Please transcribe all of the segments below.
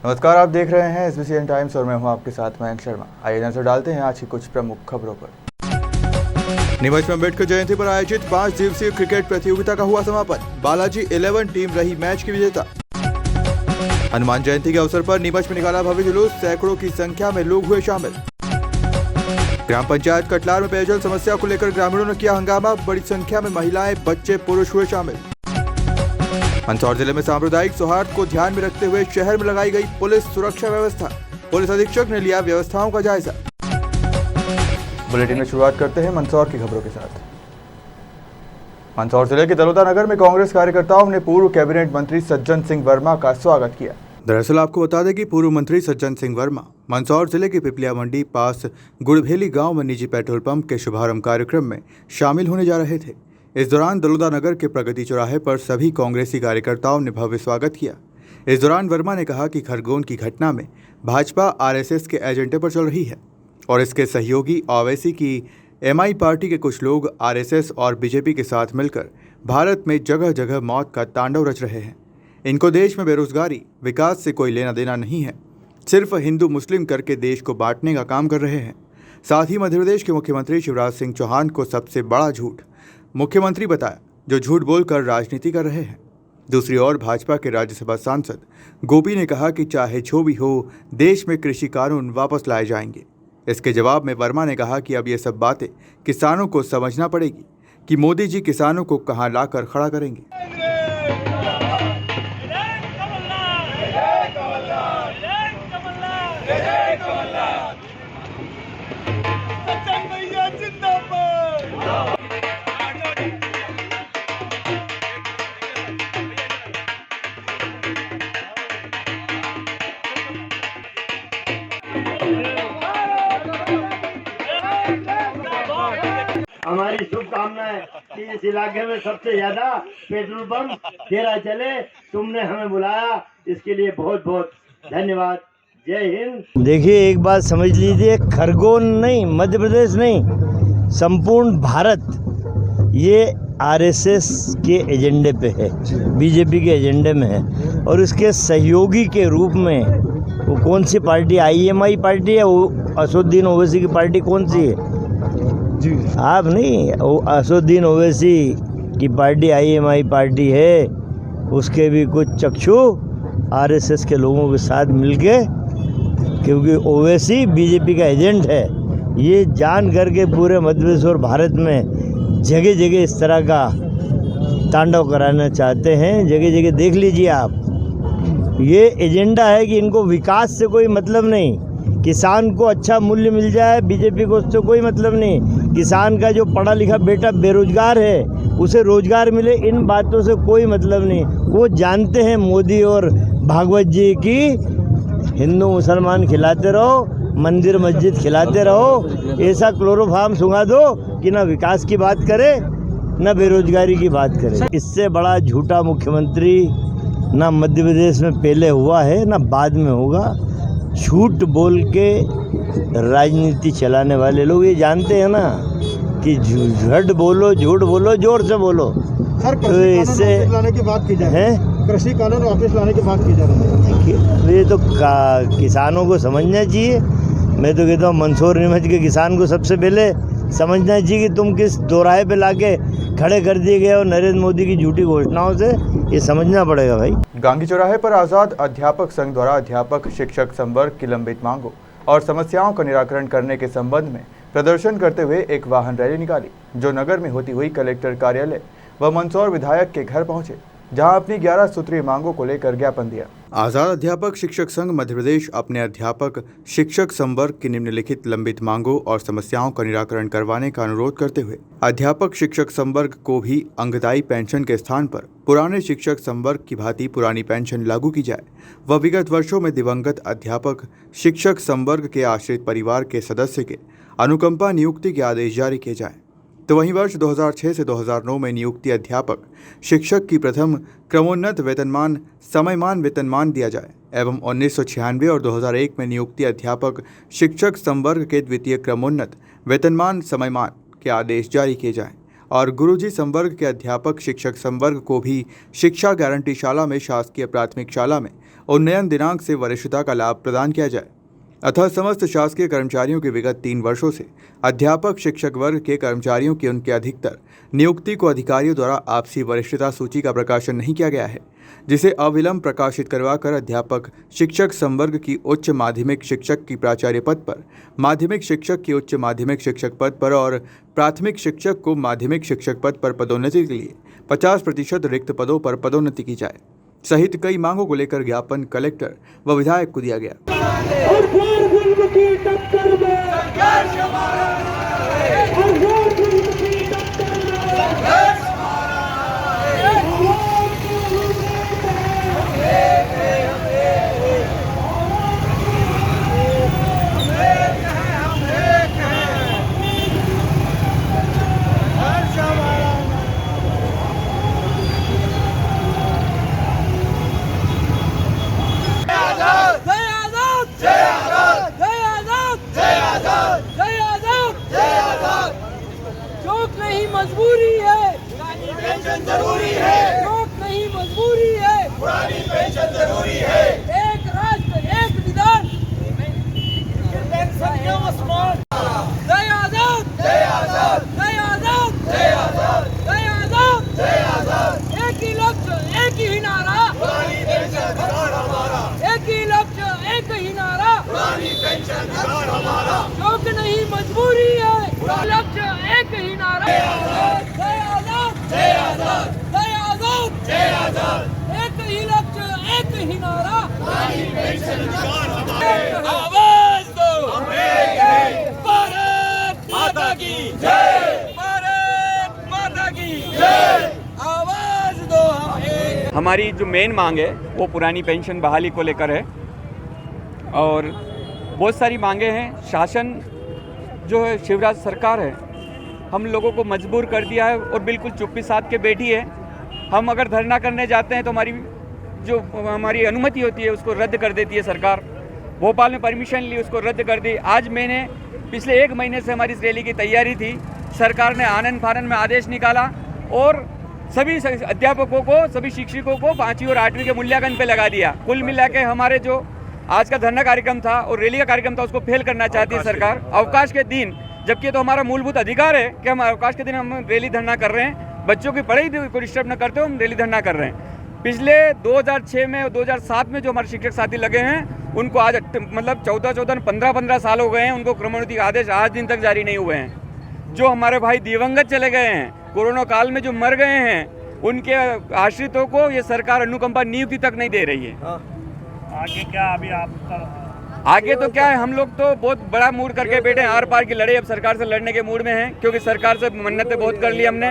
नमस्कार, आप देख रहे हैं SBCN टाइम्स और मैं हूं आपके साथ मयंक शर्मा। आइए नजर डालते हैं आज की कुछ प्रमुख खबरों पर। नीमच में अम्बेडकर जयंती पर आयोजित 5 दिवसीय क्रिकेट प्रतियोगिता का हुआ समापन। बालाजी 11 टीम रही मैच की विजेता। हनुमान जयंती के अवसर पर नीमच में निकाला भव्य जुलूस, सैकड़ों की संख्या में लोग हुए शामिल। ग्राम पंचायत कटलार में पेयजल समस्या को लेकर ग्रामीणों ने किया हंगामा, बड़ी संख्या में महिलाएं, बच्चे, पुरुष हुए शामिल। मंदसौर जिले में सांप्रदायिक सौहार्द को ध्यान में रखते हुए शहर में लगाई गई पुलिस सुरक्षा व्यवस्था। पुलिस अधीक्षक ने लिया व्यवस्थाओं का जायजा। बुलेटिन में शुरुआत करते हैं मंदसौर की खबरों के साथ। मंदसौर जिले के दलोदा नगर में कांग्रेस कार्यकर्ताओं ने पूर्व कैबिनेट मंत्री सज्जन सिंह वर्मा का स्वागत किया। दरअसल आपको बता दें कि पूर्व मंत्री सज्जन सिंह वर्मा मंदसौर जिले के पिपलिया मंडी पास गुड़भेली गांव में निजी पेट्रोल पंप के शुभारंभ कार्यक्रम में शामिल होने जा रहे थे। इस दौरान दलोदा नगर के प्रगति चौराहे पर सभी कांग्रेसी कार्यकर्ताओं ने भव्य स्वागत किया। इस दौरान वर्मा ने कहा कि खरगोन की घटना में भाजपा आरएसएस के एजेंडे पर चल रही है और इसके सहयोगी ओवैसी की एमआई पार्टी के कुछ लोग आरएसएस और बीजेपी के साथ मिलकर भारत में जगह जगह मौत का तांडव रच रहे हैं। इनको देश में बेरोजगारी, विकास से कोई लेना देना नहीं है, सिर्फ हिंदू मुस्लिम करके देश को बांटने का काम कर रहे हैं। साथ ही मध्य प्रदेश के मुख्यमंत्री शिवराज सिंह चौहान को सबसे बड़ा झूठ मुख्यमंत्री बताया, जो झूठ बोलकर राजनीति कर रहे हैं। दूसरी ओर भाजपा के राज्यसभा सांसद गोपी ने कहा कि चाहे जो भी हो, देश में कृषि कानून वापस लाए जाएंगे। इसके जवाब में वर्मा ने कहा कि अब ये सब बातें किसानों को समझना पड़ेगी कि मोदी जी किसानों को कहां लाकर खड़ा करेंगे। हमारी शुभकामनाएं कि इस इलाके में सबसे ज्यादा पेट्रोल पंप तेरा चले। तुमने हमें बुलाया, इसके लिए बहुत बहुत धन्यवाद। जय हिंद। देखिए, एक बात समझ लीजिए, खरगोन नहीं, मध्य प्रदेश नहीं, संपूर्ण भारत ये आरएसएस के एजेंडे पे है, बीजेपी के एजेंडे में है और उसके सहयोगी के रूप में वो कौन सी पार्टी, आईएमआई पार्टी है, असदुद्दीन ओवैसी की पार्टी कौन सी है जी? आप नहीं, वो असदुद्दीन ओवैसी की पार्टी आईएमआई पार्टी है। उसके भी कुछ चक्षु आरएसएस के लोगों के साथ मिलके, क्योंकि ओवैसी बीजेपी का एजेंट है, ये जान करके पूरे मध्य प्रदेश और भारत में जगह जगह इस तरह का तांडव कराना चाहते हैं। जगह जगह देख लीजिए आप, ये एजेंडा है कि इनको विकास से कोई मतलब नहीं, किसान को अच्छा मूल्य मिल जाए, बीजेपी को उससे कोई मतलब नहीं। किसान का जो पढ़ा लिखा बेटा बेरोजगार है उसे रोजगार मिले, इन बातों से कोई मतलब नहीं। वो जानते हैं मोदी और भागवत जी की हिंदू मुसलमान खिलाते रहो, मंदिर मस्जिद खिलाते रहो, ऐसा क्लोरोफार्म सुंघा दो कि ना विकास की बात करे ना बेरोजगारी की बात करे। इससे बड़ा झूठा मुख्यमंत्री ना मध्य प्रदेश में पहले हुआ है ना बाद में होगा। झूठ बोल के राजनीति चलाने वाले लोग ये जानते हैं ना कि झूठ बोलो, जोर से बोलो। तो इससे लाने की बात की जा रही है, कृषि कानून वापस लाने की बात की जा रही है। ये तो किसानों को समझना चाहिए। मैं तो कहता हूँ मंदसौर नीमच के किसान को सबसे पहले समझना चाहिए कि तुम किस दोराहे पे लाके खड़े कर दिए गए और नरेंद्र मोदी की झूठी घोषणाओं से, ये समझना पड़ेगा भाई। गांधी चौराहे पर आजाद अध्यापक संघ द्वारा अध्यापक शिक्षक संवर्ग की लंबित मांगों और समस्याओं का निराकरण करने के संबंध में प्रदर्शन करते हुए एक वाहन रैली निकाली, जो नगर में होती हुई कलेक्टर कार्यालय व मंदसौर विधायक के घर पहुंचे, जहां अपनी 11 सूत्रीय मांगों को लेकर ज्ञापन दिया। आजाद अध्यापक शिक्षक संघ मध्य प्रदेश अपने अध्यापक शिक्षक संवर्ग की निम्नलिखित लंबित मांगों और समस्याओं का निराकरण करवाने का अनुरोध करते हुए अध्यापक शिक्षक संवर्ग को भी अंगदायी पेंशन के स्थान पर पुराने शिक्षक संवर्ग की भांति पुरानी पेंशन लागू की जाए व विगत वर्षों में दिवंगत अध्यापक शिक्षक संवर्ग के आश्रित परिवार के सदस्य के अनुकंपा नियुक्ति के आदेश जारी किए जाए। तो वहीं वर्ष 2006 से 2009 में नियुक्ति अध्यापक शिक्षक की प्रथम क्रमोन्नत वेतनमान समयमान वेतनमान दिया जाए एवं 1996 और 2001 में नियुक्ति अध्यापक शिक्षक संवर्ग के द्वितीय क्रमोन्नत वेतनमान समयमान के आदेश जारी किए जाएं और गुरुजी संवर्ग के अध्यापक शिक्षक संवर्ग को भी शिक्षा गारंटी शाला में शासकीय प्राथमिक शाला में उन्नयन दिनांक से वरिष्ठता का लाभ प्रदान किया जाए। अतः समस्त शासकीय कर्मचारियों के विगत 3 वर्षों से अध्यापक शिक्षक वर्ग के कर्मचारियों की उनके अधिकतर नियुक्ति को अधिकारियों द्वारा आपसी वरिष्ठता सूची का प्रकाशन नहीं किया गया है, जिसे अविलंब प्रकाशित करवाकर अध्यापक शिक्षक संवर्ग की उच्च माध्यमिक शिक्षक की प्राचार्य पद पर, माध्यमिक शिक्षक की उच्च माध्यमिक शिक्षक पद पर और प्राथमिक शिक्षक को माध्यमिक शिक्षक पद पर पदोन्नति के लिए 50% रिक्त पदों पर पदोन्नति की जाए सहित कई मांगों को लेकर ज्ञापन कलेक्टर व विधायक को दिया गया। मजबूरी है, पुरानी पेंशन जरूरी है। जोक नहीं मजबूरी है, पुरानी पेंशन जरूरी है। एक राष्ट्र एक विधान, पेंशन क्यों स्मार्ट? जय आजाद, जय आजाद, जय आजाद, जय आजाद, जय आजाद, जय आजाद। एक ही लक्ष्य एक ही नारा, पुरानी पेंशन कार्ड हमारा। एक ही लक्ष्य एक ही नारा, पुरानी पेंशन कार्ड हमारा। जोक नहीं मजबूरी है, लक्ष्य एक ही नारा। जय आजाद, जय आजाद, जय आजाद, जय आजाद। एक ही लक्ष्य एक ही नारा, पुरानी पेंशन कार्ड हमारा। आवाज दो, भारत माता की जय, भारत माता की जय। आवाज दो हम। हमारी जो मेन मांग है वो पुरानी पेंशन बहाली को लेकर है और बहुत सारी मांगे हैं। शासन जो है शिवराज सरकार है, हम लोगों को मजबूर कर दिया है और बिल्कुल चुप्पी साध के बैठी है। हम अगर धरना करने जाते हैं तो हमारी अनुमति होती है उसको रद्द कर देती है सरकार। भोपाल में परमिशन ली, उसको रद्द कर दी। आज मैंने पिछले 1 महीने से हमारी इस रैली की तैयारी थी, सरकार ने आनन फानन में आदेश निकाला और सभी अध्यापकों को, सभी शिक्षकों को 5वीं और 8वीं के मूल्यांकन पे लगा दिया। कुल मिला के हमारे जो आज का धरना कार्यक्रम था और रैली का कार्यक्रम था उसको फेल करना चाहती है सरकार। अवकाश के दिन, जबकि तो हमारा मूलभूत अधिकार है कि हम अवकाश के दिन हम रैली धरना कर रहे हैं। बच्चों की पढ़ाई को डिस्टर्ब न करते हुए हम रैली धरना कर रहे हैं। पिछले 2006 में और 2007 में जो हमारे शिक्षक साथी लगे हैं उनको आज मतलब 15 साल हो गए हैं, उनको क्रमोन्नति का आदेश आज दिन तक जारी नहीं हुए हैं। जो हमारे भाई दिवंगत चले गए हैं, कोरोना काल में जो मर गए हैं, उनके आश्रितों को ये सरकार अनुकंपा नियुक्ति तक नहीं दे रही है। आगे क्या अभी आप आगे तो क्या है, हम लोग तो बहुत बड़ा मूड करके बैठे हैं, आर पार की लड़ाई अब सरकार से लड़ने के मूड में हैं, क्योंकि सरकार से मन्नतें बहुत कर ली हमने।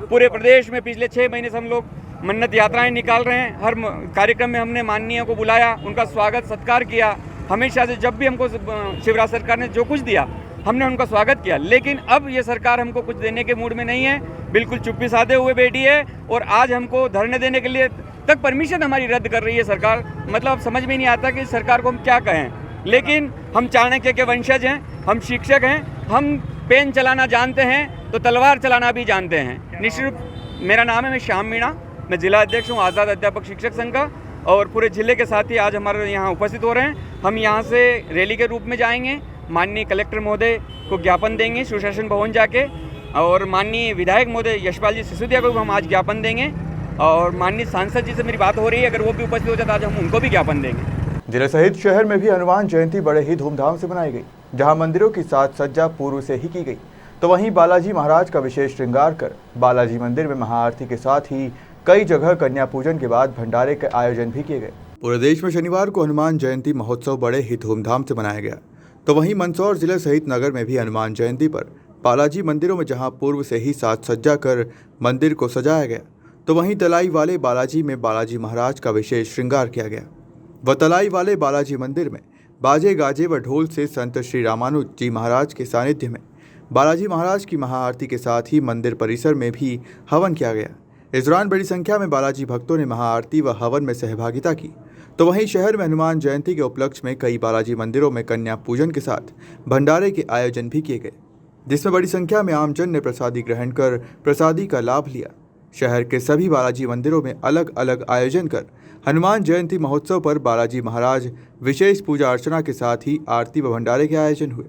पूरे प्रदेश में पिछले 6 महीने से हम लोग मन्नत यात्राएं निकाल रहे हैं। हर कार्यक्रम में हमने माननीय को बुलाया, उनका स्वागत सत्कार किया। हमेशा से जब भी हमको शिवराज सरकार ने जो कुछ दिया हमने उनका स्वागत किया, लेकिन अब ये सरकार हमको कुछ देने के मूड में नहीं है, बिल्कुल चुप्पी साधे हुए बैठी है और आज हमको धरने देने के लिए तक परमिशन हमारी रद्द कर रही है सरकार। मतलब समझ में नहीं आता कि सरकार को हम क्या कहें। लेकिन हम चाणक्य के वंशज हैं, हम शिक्षक हैं, हम पेन चलाना जानते हैं तो तलवार चलाना भी जानते हैं। निश्चित मेरा नाम है, मैं श्याम मीणा, मैं जिला अध्यक्ष हूँ आज़ाद अध्यापक शिक्षक संघ का और पूरे जिले के साथी आज हमारे यहाँ उपस्थित हो रहे हैं। हम यहाँ से रैली के रूप में जाएंगे, माननीय कलेक्टर महोदय को ज्ञापन देंगे सुशासन भवन जाके, और माननीय विधायक महोदय यशपाल जी सिसोदिया को हम आज ज्ञापन देंगे, और माननीय सांसद जी से मेरी बात हो रही है, अगर वो भी उपस्थित हो जाता आज हम उनको भी ज्ञापन देंगे। जिले सहित शहर में भी हनुमान जयंती बड़े ही धूमधाम से मनाई गई, जहां मंदिरों की साज सज्जा पूर्व से ही की गई, तो वहीं बालाजी महाराज का विशेष श्रृंगार कर बालाजी मंदिर में महाआरती के साथ ही कई जगह कन्या पूजन के बाद भंडारे के आयोजन भी किए गए। पूरे देश में शनिवार को हनुमान जयंती महोत्सव बड़े ही धूमधाम से मनाया गया, तो वहीं मंदसौर जिले सहित नगर में भी हनुमान जयंती पर बालाजी मंदिरों में जहां पूर्व से ही साज सज्जा कर मंदिर को सजाया गया, तो वहीं तलाई वाले बालाजी में बालाजी महाराज का विशेष श्रृंगार किया गया। व तलाई वाले बालाजी मंदिर में बाजे गाजे व ढोल से संत श्री रामानुज जी महाराज के सानिध्य में बालाजी महाराज की महाआरती के साथ ही मंदिर परिसर में भी हवन किया गया। इस दौरान बड़ी संख्या में बालाजी भक्तों ने महाआरती व हवन में सहभागिता की। तो वहीं शहर में हनुमान जयंती के उपलक्ष्य में कई बालाजी मंदिरों में कन्या पूजन के साथ भंडारे के आयोजन भी किए गए, जिसमें बड़ी संख्या में आमजन ने प्रसादी ग्रहण कर प्रसादी का लाभ लिया। शहर के सभी बालाजी मंदिरों में अलग अलग आयोजन कर हनुमान जयंती महोत्सव पर बालाजी महाराज विशेष पूजा अर्चना के साथ ही आरती व भंडारे के आयोजन हुए।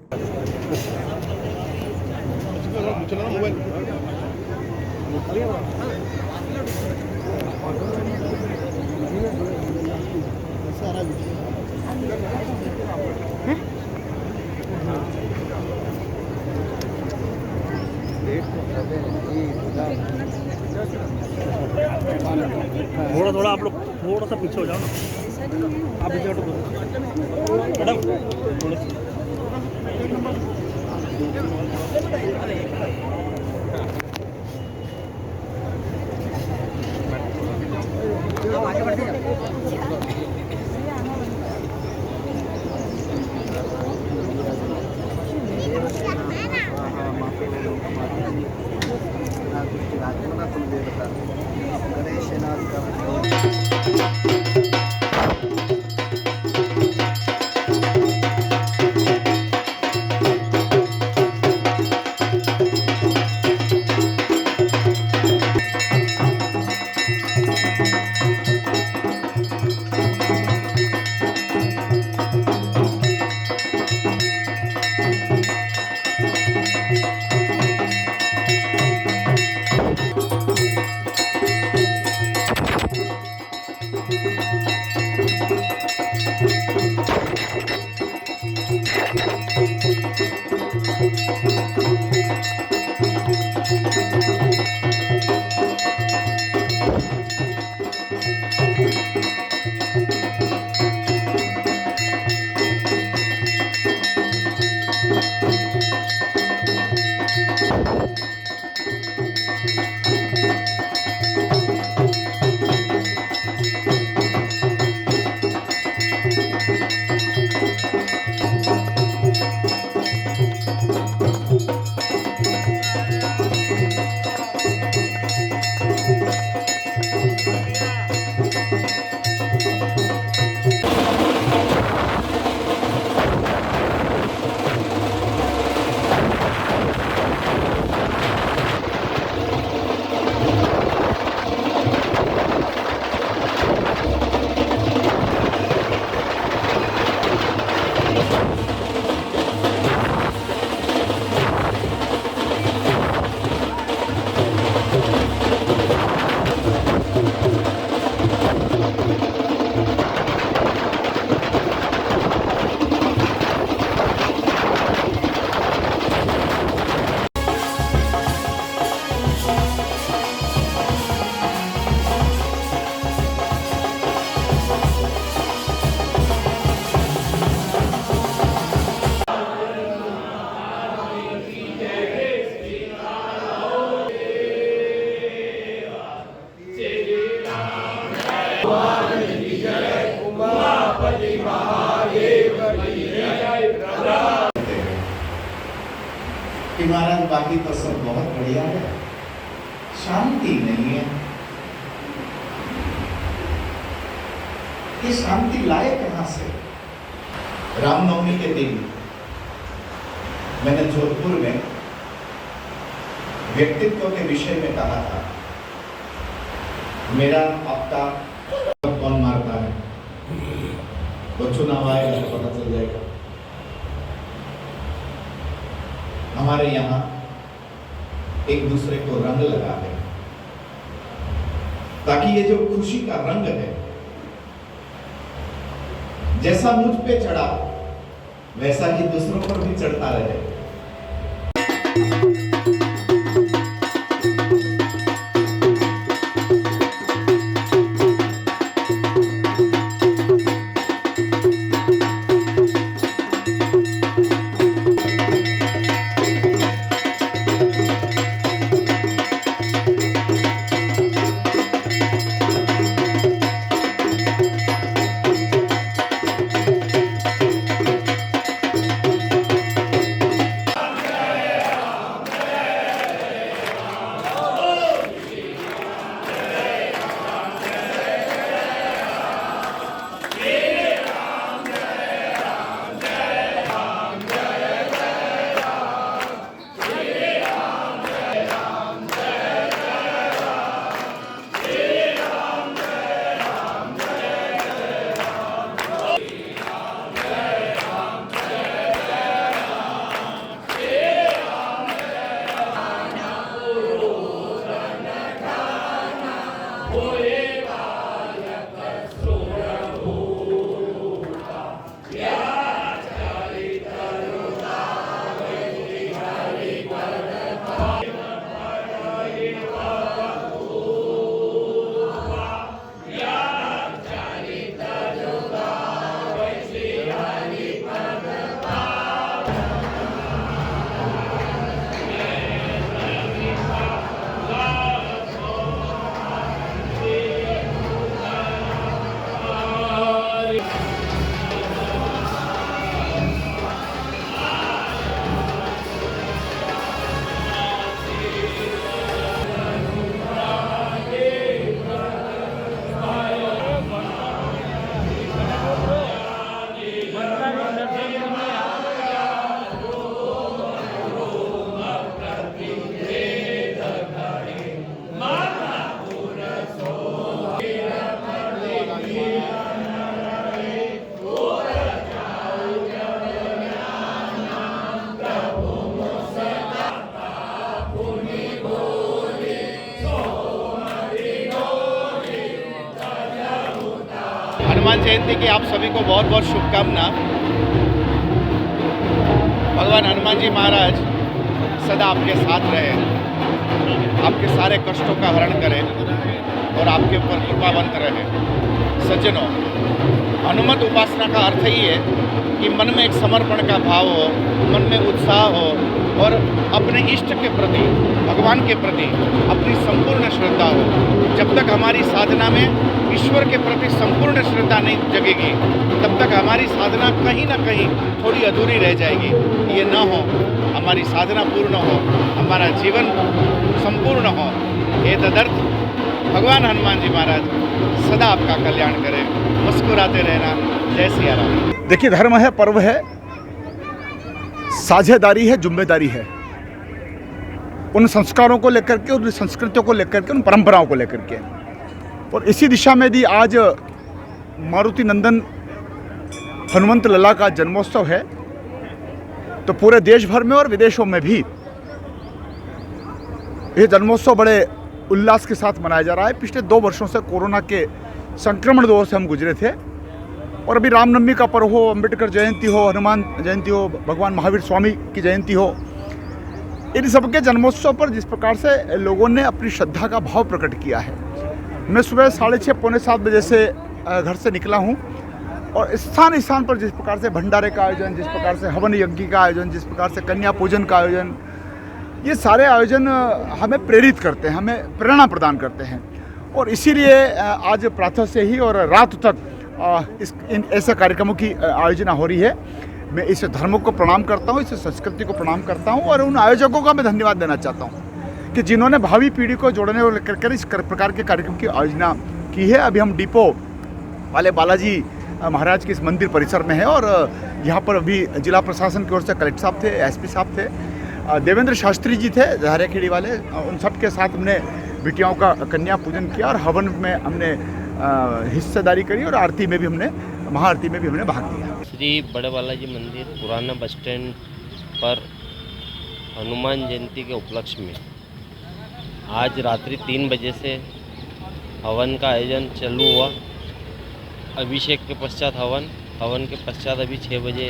थोड़ा थोड़ा आप लोग थोड़ा सा पीछे हो जाओ ना। आप पीछे हटो मैडम थोड़ा कि महाराज बाकी तो सब बहुत बढ़िया है, शांति नहीं है। ये शांति लाए कहां से? रामनवमी के दिन मैंने जोधपुर में व्यक्तित्व के विषय में कहा था, मेरा आपका कौन मारता है वो चुनाव आएगा तो पता चल जाएगा। हमारे यहाँ एक दूसरे को रंग लगाते हैं ताकि ये जो खुशी का रंग है जैसा मुझ पे चढ़ा वैसा ही दूसरों पर भी चढ़ता रहे। हनुमान जयंती की आप सभी को बहुत बहुत शुभकामना। भगवान हनुमान जी महाराज सदा आपके साथ रहे, आपके सारे कष्टों का हरण करें और आपके ऊपर कृपावंत रहे। सज्जनों, हनुमत उपासना का अर्थ ही है कि मन में एक समर्पण का भाव हो, मन में उत्साह हो और अपने इष्ट के प्रति, भगवान के प्रति अपनी संपूर्ण श्रद्धा हो। जब तक हमारी साधना में ईश्वर के प्रति संपूर्ण श्रद्धा नहीं जगेगी, तब तक हमारी साधना कहीं ना कहीं थोड़ी अधूरी रह जाएगी। ये न हो, हमारी साधना पूर्ण हो, हमारा जीवन संपूर्ण हो। ये तदर्थ भगवान हनुमान जी महाराज सदा आपका कल्याण करें। मुस्कुराते रहना। जय सिया राम। देखिए, धर्म है, पर्व है, साझेदारी है, जिम्मेदारी है। उन संस्कारों को लेकर के, उन संस्कृतियों को लेकर के, उन परंपराओं को लेकर के, और इसी दिशा में यदि आज मारुति नंदन हनुमंत लला का जन्मोत्सव है तो पूरे देश भर में और विदेशों में भी ये जन्मोत्सव बड़े उल्लास के साथ मनाया जा रहा है। पिछले 2 वर्षों से कोरोना के संक्रमण दौर से हम गुजरे थे और अभी रामनवमी का पर्व हो, अम्बेडकर जयंती हो, हनुमान जयंती हो, भगवान महावीर स्वामी की जयंती हो, इन सबके जन्मोत्सव पर जिस प्रकार से लोगों ने अपनी श्रद्धा का भाव प्रकट किया है। मैं सुबह 6:30 पौने 7 बजे से घर से निकला हूँ और स्थान स्थान पर जिस प्रकार से भंडारे का आयोजन, जिस प्रकार से हवन यज्ञ का आयोजन, जिस प्रकार से कन्या पूजन का आयोजन, ये सारे आयोजन हमें प्रेरित करते हैं, हमें प्रेरणा प्रदान करते हैं। और इसीलिए आज प्रातः से ही और रात तक इन ऐसे कार्यक्रमों की आयोजना हो रही है। मैं इस धर्म को प्रणाम करता हूँ, इस संस्कृति को प्रणाम करता हूँ और उन आयोजकों का मैं धन्यवाद देना चाहता हूँ कि जिन्होंने भावी पीढ़ी को जोड़ने को लेकर कर इस प्रकार के कार्यक्रम की आयोजना की है। अभी हम डिपो वाले बालाजी महाराज के इस मंदिर परिसर में है और यहाँ पर अभी जिला प्रशासन की ओर से कलेक्टर साहब थे, एसपी साहब थे, देवेंद्र शास्त्री जी थे धारियाखेड़ी वाले, उन सब के साथ हमने बिटियाओं का कन्या पूजन किया और हवन में हमने हिस्सेदारी करी और आरती में भी हमने, महाआरती में भी हमने भाग लिया। श्री बड़े बालाजी मंदिर पुराना बस स्टैंड पर हनुमान जयंती के उपलक्ष्य में आज रात्रि 3 बजे से हवन का आयोजन चालू हुआ। अभिषेक के पश्चात हवन के पश्चात अभी 6 बजे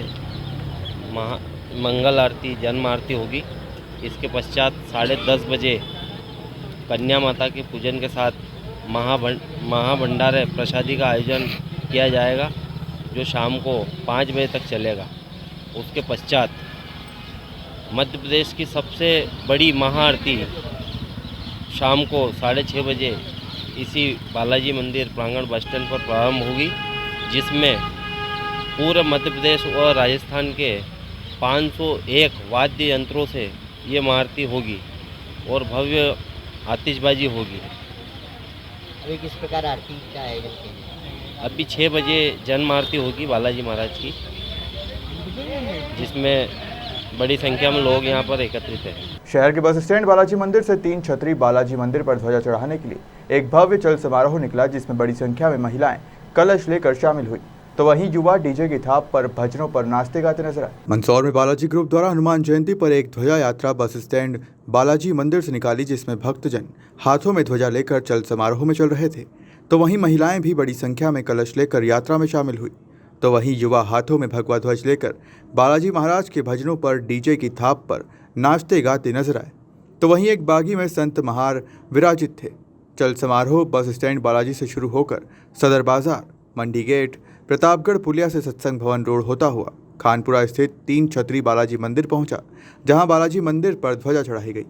मंगल आरती, जन्म आरती होगी। इसके पश्चात 10:30 बजे कन्या माता के पूजन के साथ महाभंडारे प्रसादी का आयोजन किया जाएगा, जो शाम को 5 बजे तक चलेगा। उसके पश्चात मध्य प्रदेश की सबसे बड़ी महाआरती शाम को 6:30 बजे इसी बालाजी मंदिर प्रांगण बस स्टैंड पर प्रारंभ होगी, जिसमें पूरे मध्य प्रदेश और राजस्थान के 501 वाद्य यंत्रों से ये महाआरती होगी और भव्य आतिशबाजी होगी। अभी किस प्रकार आरती का आयोजन किया? अभी 6 बजे जन्म आरती होगी बालाजी महाराज की, जिसमें बड़ी संख्या में लोग यहाँ पर एकत्रित हैं। शहर के बस स्टैंड बालाजी मंदिर से 3 छतरी बालाजी मंदिर पर ध्वजा चढ़ाने के लिए एक भव्य चल समारोह निकला, जिसमें बड़ी संख्या में महिलाएं कलश लेकर शामिल हुई, तो वहीं युवा डीजे की थाप पर भजनों पर नाचते गाते नजर आए। मंदसौर में बालाजी ग्रुप द्वारा हनुमान जयंती पर एक ध्वजा यात्रा बस स्टैंड बालाजी मंदिर से निकाली, जिसमें भक्तजन हाथों में ध्वजा लेकर चल समारोह में चल रहे थे, तो वहीं महिलाएं भी बड़ी संख्या में कलश लेकर यात्रा में शामिल हुई, तो वहीं युवा हाथों में भगवा ध्वज लेकर बालाजी महाराज के भजनों पर डीजे की थाप पर नाचते गाते नजर आए, तो वहीं एक बागी में संत महार विराजित थे। चल समारोह बस स्टैंड बालाजी से शुरू होकर सदर बाजार, मंडी गेट, प्रतापगढ़ पुलिया से सत्संग भवन रोड होता हुआ खानपुरा स्थित 3 छतरी बालाजी मंदिर पहुंचा, जहां बालाजी मंदिर पर ध्वजा चढ़ाई गई।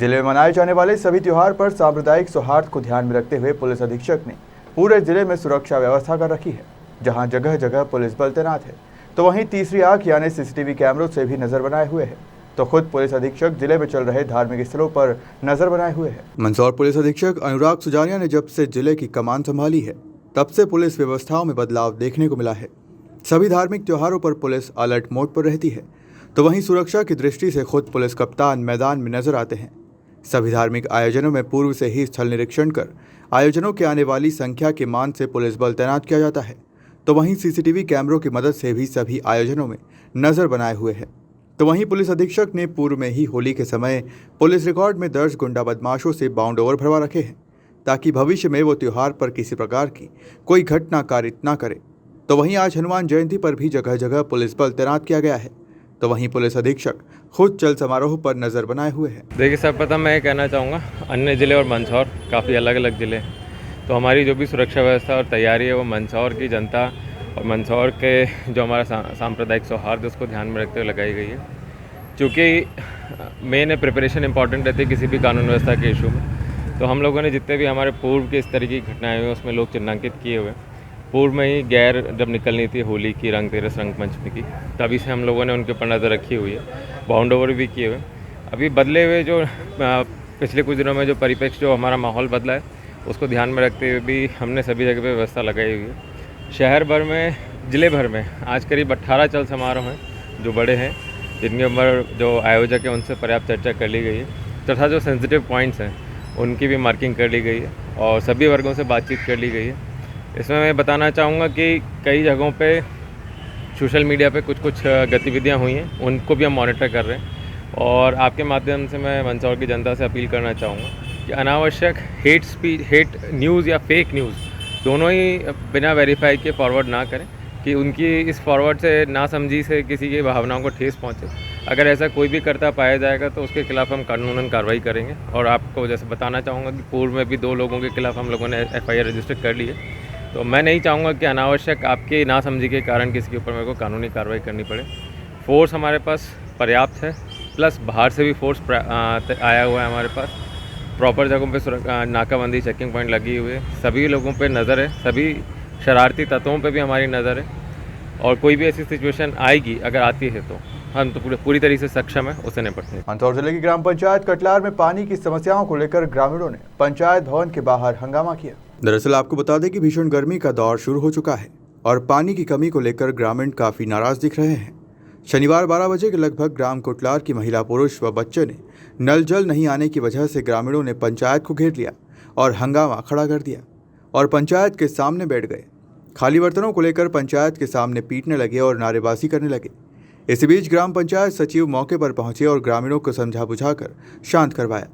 जिले में मनाए जाने वाले सभी त्योहार पर सांप्रदायिक सौहार्द को ध्यान में रखते हुए पुलिस अधीक्षक ने पूरे जिले में सुरक्षा व्यवस्था कर रखी है, जहां जगह जगह पुलिस बल तैनात है, तो वहीं तीसरी आंख यानी सीसीटीवी कैमरों से भी नजर बनाए हुए है। तो खुद पुलिस अधीक्षक जिले में चल रहे धार्मिक स्थलों पर नजर बनाए हुए हैं। मंदसौर पुलिस अधीक्षक अनुराग सुजानिया ने जब से जिले की कमान संभाली है, तब से पुलिस व्यवस्थाओं में बदलाव देखने को मिला है। सभी धार्मिक त्योहारों पर पुलिस अलर्ट मोड पर रहती है, तो वहीं सुरक्षा की दृष्टि से खुद पुलिस कप्तान मैदान में नजर आते हैं। सभी धार्मिक आयोजनों में पूर्व से ही स्थल निरीक्षण कर आयोजनों के आने वाली संख्या के मान से पुलिस बल तैनात किया जाता है, तो वहीं सीसीटीवी कैमरों की मदद से भी सभी आयोजनों में नजर बनाए हुए हैं। तो वहीं पुलिस अधीक्षक ने पूर्व में ही होली के समय पुलिस रिकॉर्ड में दर्ज गुंडा बदमाशों से बाउंड ओवर भरवा रखे हैं, ताकि भविष्य में वो त्योहार पर किसी प्रकार की कोई घटना कारित ना करे। तो वहीं आज हनुमान जयंती पर भी जगह जगह पुलिस बल तैनात किया गया है, तो वहीं पुलिस अधीक्षक खुद चल समारोह पर नजर बनाए हुए हैं। देखिए सर्वप्रथम मैं ये कहना चाहूँगा, अन्य ज़िले और मंदसौर काफ़ी अलग अलग ज़िले हैं, तो हमारी जो भी सुरक्षा व्यवस्था और तैयारी है वो मंदसौर की जनता और मंदसौर के जो हमारा सांप्रदायिक सौहार्द उसको ध्यान में रखते हुए लगाई गई है। क्योंकि मेन प्रिपरेशन इंपॉर्टेंट रहती है किसी भी कानून व्यवस्था के इशू में, तो हम लोगों ने जितने भी हमारे पूर्व के इस तरह की घटनाएं हुई उसमें लोग चिन्हांकित किए हुए। पूर्व में ही गैर जब निकलनी थी होली की, रंगतेरस, रंगपंचमी की, तभी से हम लोगों ने उनके ऊपर नज़र रखी हुई है, बाउंड ओवर भी किए हुए। अभी बदले हुए जो पिछले कुछ दिनों में जो परिप्रेक्ष्य जो हमारा माहौल बदला है उसको ध्यान में रखते हुए भी हमने सभी जगह पे व्यवस्था लगाई हुई है। शहर भर में, ज़िले भर में आज करीब 18 चल समारोह हैं जो बड़े हैं, जिनके ऊपर जो आयोजक है उनसे पर्याप्त चर्चा कर ली गई है, तथा जो सेंसिटिव पॉइंट्स हैं उनकी भी मार्किंग कर ली गई है और सभी वर्गों से बातचीत कर ली गई है। इसमें मैं बताना चाहूँगा कि कई जगहों पे सोशल मीडिया पे कुछ गतिविधियाँ हुई हैं, उनको भी हम मॉनिटर कर रहे हैं। और आपके माध्यम से मैं मंदसौर की जनता से अपील करना चाहूँगा कि अनावश्यक हेट स्पीच, हेट न्यूज़ या फेक न्यूज़ दोनों ही बिना वेरीफाई के फॉरवर्ड ना करें, कि उनकी इस फॉरवर्ड से नासमझी से किसी की भावनाओं को ठेस पहुँचे। अगर ऐसा कोई भी करता पाया जाएगा तो उसके खिलाफ़ हम कानूनन कार्रवाई करेंगे। और आपको जैसे बताना चाहूँगा कि पूर्व में भी 2 लोगों के खिलाफ़ हम लोगों ने FIR रजिस्टर कर ली है, तो मैं नहीं चाहूँगा कि अनावश्यक आपके नासमझी के कारण किसी के ऊपर मेरे को कानूनी कार्रवाई करनी पड़े। फोर्स हमारे पास पर्याप्त है, प्लस बाहर से भी फोर्स आया हुआ है हमारे पास। प्रॉपर जगहों पे नाकाबंदी, चेकिंग पॉइंट लगी हुई है, सभी लोगों पे नज़र है, सभी शरारती तत्वों पे भी हमारी नज़र है। और कोई भी ऐसी सिचुएशन आएगी, अगर आती है, तो हम तो पूरी तरीके से सक्षम है उससे निपटने। मंदसौर जिले की ग्राम पंचायत कटलार में पानी की समस्याओं को लेकर ग्रामीणों ने पंचायत भवन के बाहर हंगामा किया। दरअसल आपको बता दें कि भीषण गर्मी का दौर शुरू हो चुका है और पानी की कमी को लेकर ग्रामीण काफी नाराज दिख रहे हैं। शनिवार 12 बजे के लगभग ग्राम कोटलार की महिला, पुरुष व बच्चे ने नल जल नहीं आने की वजह से ग्रामीणों ने पंचायत को घेर लिया और हंगामा खड़ा कर दिया और पंचायत के सामने बैठ गए। खाली बर्तनों को लेकर पंचायत के सामने पीटने लगे और नारेबाजी करने लगे। इसी बीच ग्राम पंचायत सचिव मौके पर पहुंचे और ग्रामीणों को समझा बुझाकर शांत करवाया।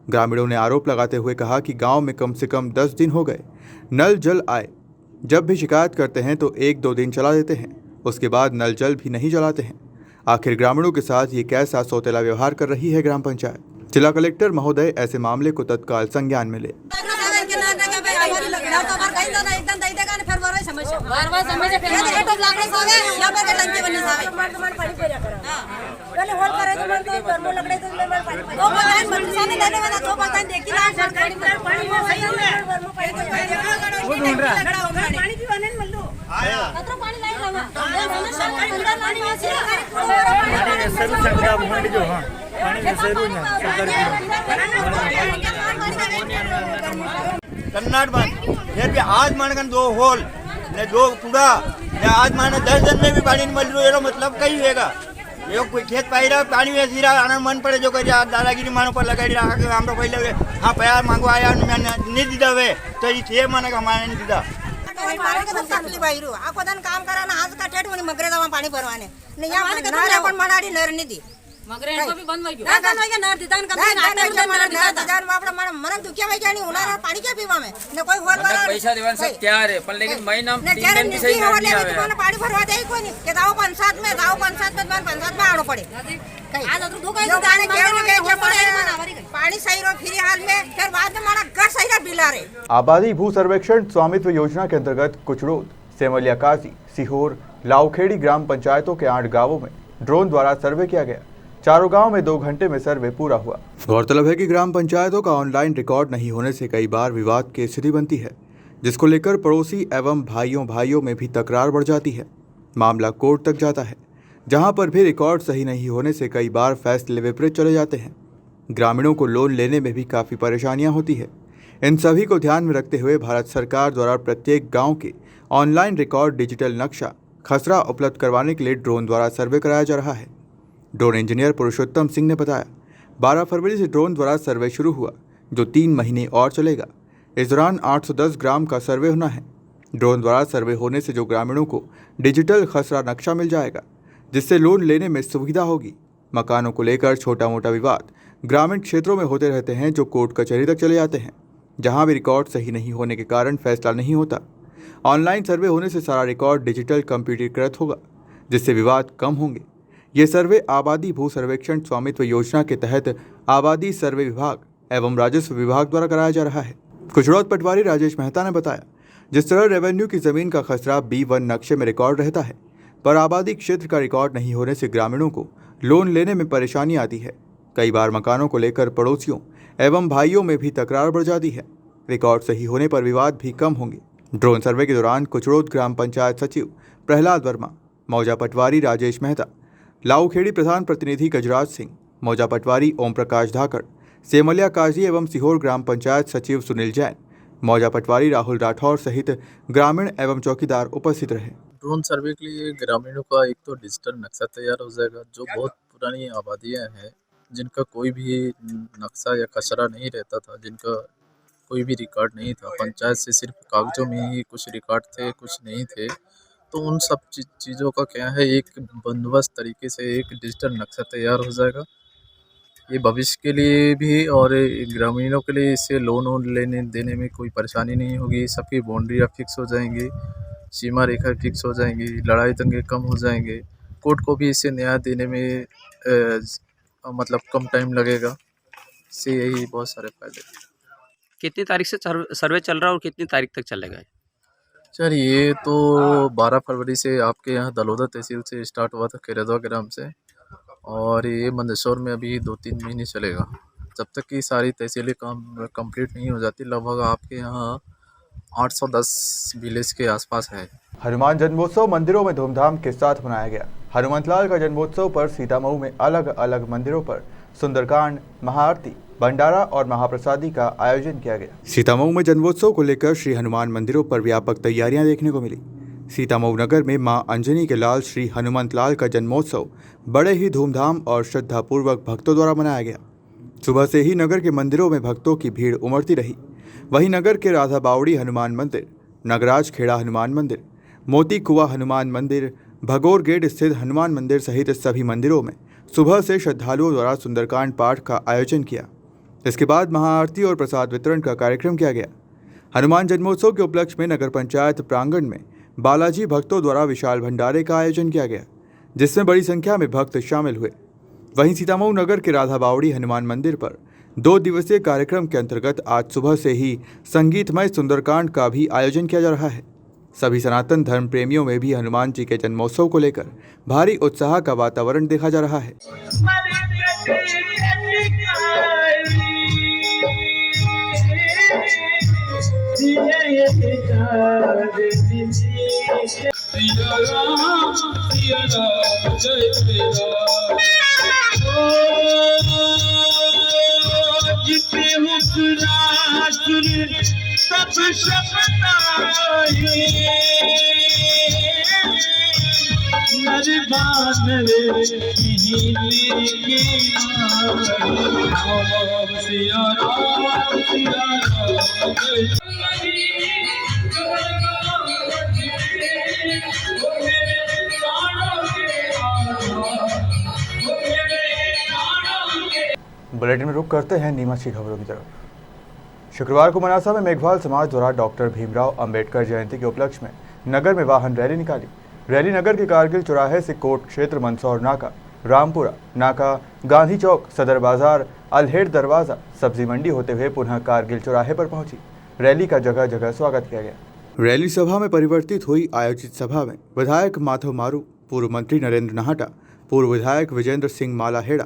ग्रामीणों ने आरोप लगाते हुए कहा कि गांव में कम से कम 10 दिन हो गए नल जल आए, जब भी शिकायत करते हैं तो 1-2 दिन चला देते हैं, उसके बाद नल जल भी नहीं जलाते हैं। आखिर ग्रामीणों के साथ ये कैसा सौतेला व्यवहार कर रही है ग्राम पंचायत। जिला कलेक्टर महोदय ऐसे मामले को तत्काल संज्ञान में ले। कन्नाट बन फिर भी आज मानकर 2 होल ने 2 कूड़ा ने आज माने 10 दिन में भी पानी नहीं मिल रहा, मतलब कहीं होगा। ये कोई खेत पाई रहा पानी वेसी रहा, आना मन पड़े जो कर दादागिरी मानो पर लगाई रहा कि हम तो पहले हाँ प्यार मांगो आया नहीं दीदा वे तो ये माने का हमारे नहीं दीदा। आखो दिन काम करा ना आज का टेट म्हणे मगरे जावा पाणी भरवाने नाही या नारे पण मनाडी नर नाही दी मगरे तो भी बंद होई गयो बंद होई गयो नर दितान कम से हजार में आपड़ा मन दुखिया भाई जानी उनारा पानी क्या पीवा में ने कोई होल वाला पैसा देवन सब तैयार है पर लेकिन महीना 3 दिन की सही नहीं आवे तुम्हारे पानी भरवा दे कोई नहीं के जाओ पंचायत में पंचायत में आनो पड़े आज तो दो कहीं जाने के पड़े पानी सही रो फ्री हाल में फिर बाद में मारा घर सही रा बिला रे। आबादी भू सर्वेक्षण स्वामित्व योजना के अंतर्गत कुचरोद, सेमलिया काजी, सीहोर, लाउखेड़ी ग्राम पंचायतों के 8 गांवों में ड्रोन द्वारा सर्वे किया गया, चारों गांव में 2 घंटे में सर्वे पूरा हुआ। गौरतलब है कि ग्राम पंचायतों का ऑनलाइन रिकॉर्ड नहीं होने से कई बार विवाद की स्थिति बनती है, जिसको लेकर पड़ोसी एवं भाइयों में भी तकरार बढ़ जाती है। मामला कोर्ट तक जाता है, जहां पर भी रिकॉर्ड सही नहीं होने से कई बार फैसले विपरीत चले जाते हैं। ग्रामीणों को लोन लेने में भी काफ़ी परेशानियां होती है। इन सभी को ध्यान में रखते हुए भारत सरकार द्वारा प्रत्येक गांव के ऑनलाइन रिकॉर्ड डिजिटल नक्शा खसरा उपलब्ध करवाने के लिए ड्रोन द्वारा सर्वे कराया जा रहा है। ड्रोन इंजीनियर पुरुषोत्तम सिंह ने बताया, 12 फरवरी से ड्रोन द्वारा सर्वे शुरू हुआ, जो 3 महीने और चलेगा। इस दौरान 810 ग्राम का सर्वे होना है। ड्रोन द्वारा सर्वे होने से जो ग्रामीणों को डिजिटल खसरा नक्शा मिल जाएगा, जिससे लोन लेने में सुविधा होगी। मकानों को लेकर छोटा मोटा विवाद ग्रामीण क्षेत्रों में होते रहते हैं, जो कोर्ट कचहरी तक चले जाते हैं, जहां भी रिकॉर्ड सही नहीं होने के कारण फैसला नहीं होता। ऑनलाइन सर्वे होने से सारा रिकॉर्ड डिजिटल कंप्यूटरीकृत होगा, जिससे विवाद कम होंगे। ये सर्वे आबादी भू सर्वेक्षण स्वामित्व योजना के तहत आबादी सर्वे विभाग एवं राजस्व विभाग द्वारा कराया जा रहा है। कुचड़ौत पटवारी राजेश मेहता ने बताया, जिस तरह रेवेन्यू की जमीन का खसरा B1 नक्शे में रिकॉर्ड रहता है, पर आबादी क्षेत्र का रिकॉर्ड नहीं होने से ग्रामीणों को लोन लेने में परेशानी आती है। कई बार मकानों को लेकर पड़ोसियों एवं भाइयों में भी तकरार बढ़ जाती है। रिकॉर्ड सही होने पर विवाद भी कम होंगे। ड्रोन सर्वे के दौरान कुचड़ौत ग्राम पंचायत सचिव प्रहलाद वर्मा, मौजा पटवारी राजेश मेहता, लाऊखेड़ी प्रधान प्रतिनिधि गजराज सिंह, मौजा पटवारी ओम प्रकाश धाकड़, सेमलिया काजी एवं सीहोर ग्राम पंचायत सचिव सुनील जैन, मौजा पटवारी राहुल राठौर सहित ग्रामीण एवं चौकीदार उपस्थित रहे। ड्रोन सर्वे के लिए ग्रामीणों का एक तो डिजिटल नक्शा तैयार हो जाएगा। जो बहुत पुरानी आबादियां हैं, जिनका कोई भी नक्शा या खसरा नहीं रहता था, जिनका कोई भी रिकॉर्ड नहीं था, पंचायत से सिर्फ कागजों में ही कुछ रिकॉर्ड थे, कुछ नहीं थे, तो उन सब चीज़ों का क्या है, एक बंदोबस्त तरीके से एक डिजिटल नक्शा तैयार हो जाएगा। ये भविष्य के लिए भी और ग्रामीणों के लिए इससे लोन वोन लेने देने में कोई परेशानी नहीं होगी। सबकी बाउंड्रियाँ फिक्स हो जाएंगी, सीमा रेखा फिक्स हो जाएंगी, लड़ाई दंगे कम हो जाएंगे। कोर्ट को भी इससे न्याय देने में मतलब कम टाइम लगेगा। इससे यही बहुत सारे फायदे। कितनी तारीख से सर्वे चल रहा है और कितनी तारीख तक चलेगा? सर ये तो 12 फरवरी से आपके यहाँ दलोदा तहसील से स्टार्ट हुआ था, केरदवा ग्राम से, और ये मंदसौर में अभी 2-3 महीने चलेगा। जब तक कि सारी तहसीलें कंप्लीट नहीं हो जाती, लगभग आपके यहाँ 810 विलेज के आसपास है। हनुमान जन्मोत्सव मंदिरों में धूमधाम के साथ मनाया गया। हनुमंतलाल का जन्मोत्सव पर सीतामऊ में अलग अलग मंदिरों पर सुंदरकांड, महाआरती, भंडारा और महाप्रसादी का आयोजन किया गया। सीतामऊ में जन्मोत्सव को लेकर श्री हनुमान मंदिरों पर व्यापक तैयारियां देखने को मिली। सीतामऊ नगर में मां अंजनी के लाल श्री हनुमंतलाल का जन्मोत्सव बड़े ही धूमधाम और श्रद्धापूर्वक भक्तों द्वारा मनाया गया। सुबह से ही नगर के मंदिरों में भक्तों की भीड़ उमड़ती रही। वहीं नगर के राधा बावड़ी हनुमान मंदिर, नगराज खेड़ा हनुमान मंदिर, मोती कुआ हनुमान मंदिर, भगोर गेट स्थित हनुमान मंदिर सहित सभी मंदिरों में सुबह से श्रद्धालुओं द्वारा सुंदरकांड पाठ का आयोजन किया। इसके बाद महाआरती और प्रसाद वितरण का कार्यक्रम किया गया। हनुमान जन्मोत्सव के उपलक्ष्य में नगर पंचायत प्रांगण में बालाजी भक्तों द्वारा विशाल भंडारे का आयोजन किया गया, जिसमें बड़ी संख्या में भक्त शामिल हुए। वहीं सीतामऊ नगर के राधा बावड़ी हनुमान मंदिर पर 2 दिवसीय कार्यक्रम के अंतर्गत आज सुबह से ही संगीतमय सुंदरकांड का भी आयोजन किया जा रहा है। सभी सनातन धर्म प्रेमियों में भी हनुमान जी के जन्मोत्सव को लेकर भारी उत्साह का वातावरण देखा जा रहा है। बुलेटिन में रुक करते हैं नीमच की खबरों की तरफ। शुक्रवार को मनासा में मेघवाल समाज द्वारा डॉक्टर भीमराव अंबेडकर जयंती के उपलक्ष्य में नगर में वाहन रैली निकाली। रैली नगर के कारगिल चौराहे से कोट क्षेत्र, मंदसौर नाका, रामपुरा नाका, गांधी चौक, सदर बाजार, अल्हेड़ दरवाजा, सब्जी मंडी होते हुए पुनः कारगिल चौराहे पर पहुंची। रैली का जगह जगह स्वागत किया गया। रैली सभा में परिवर्तित हुई। आयोजित सभा में विधायक माधव मारू, पूर्व मंत्री नरेंद्र नाहटा, पूर्व विधायक विजेंद्र सिंह मालाहेड़ा,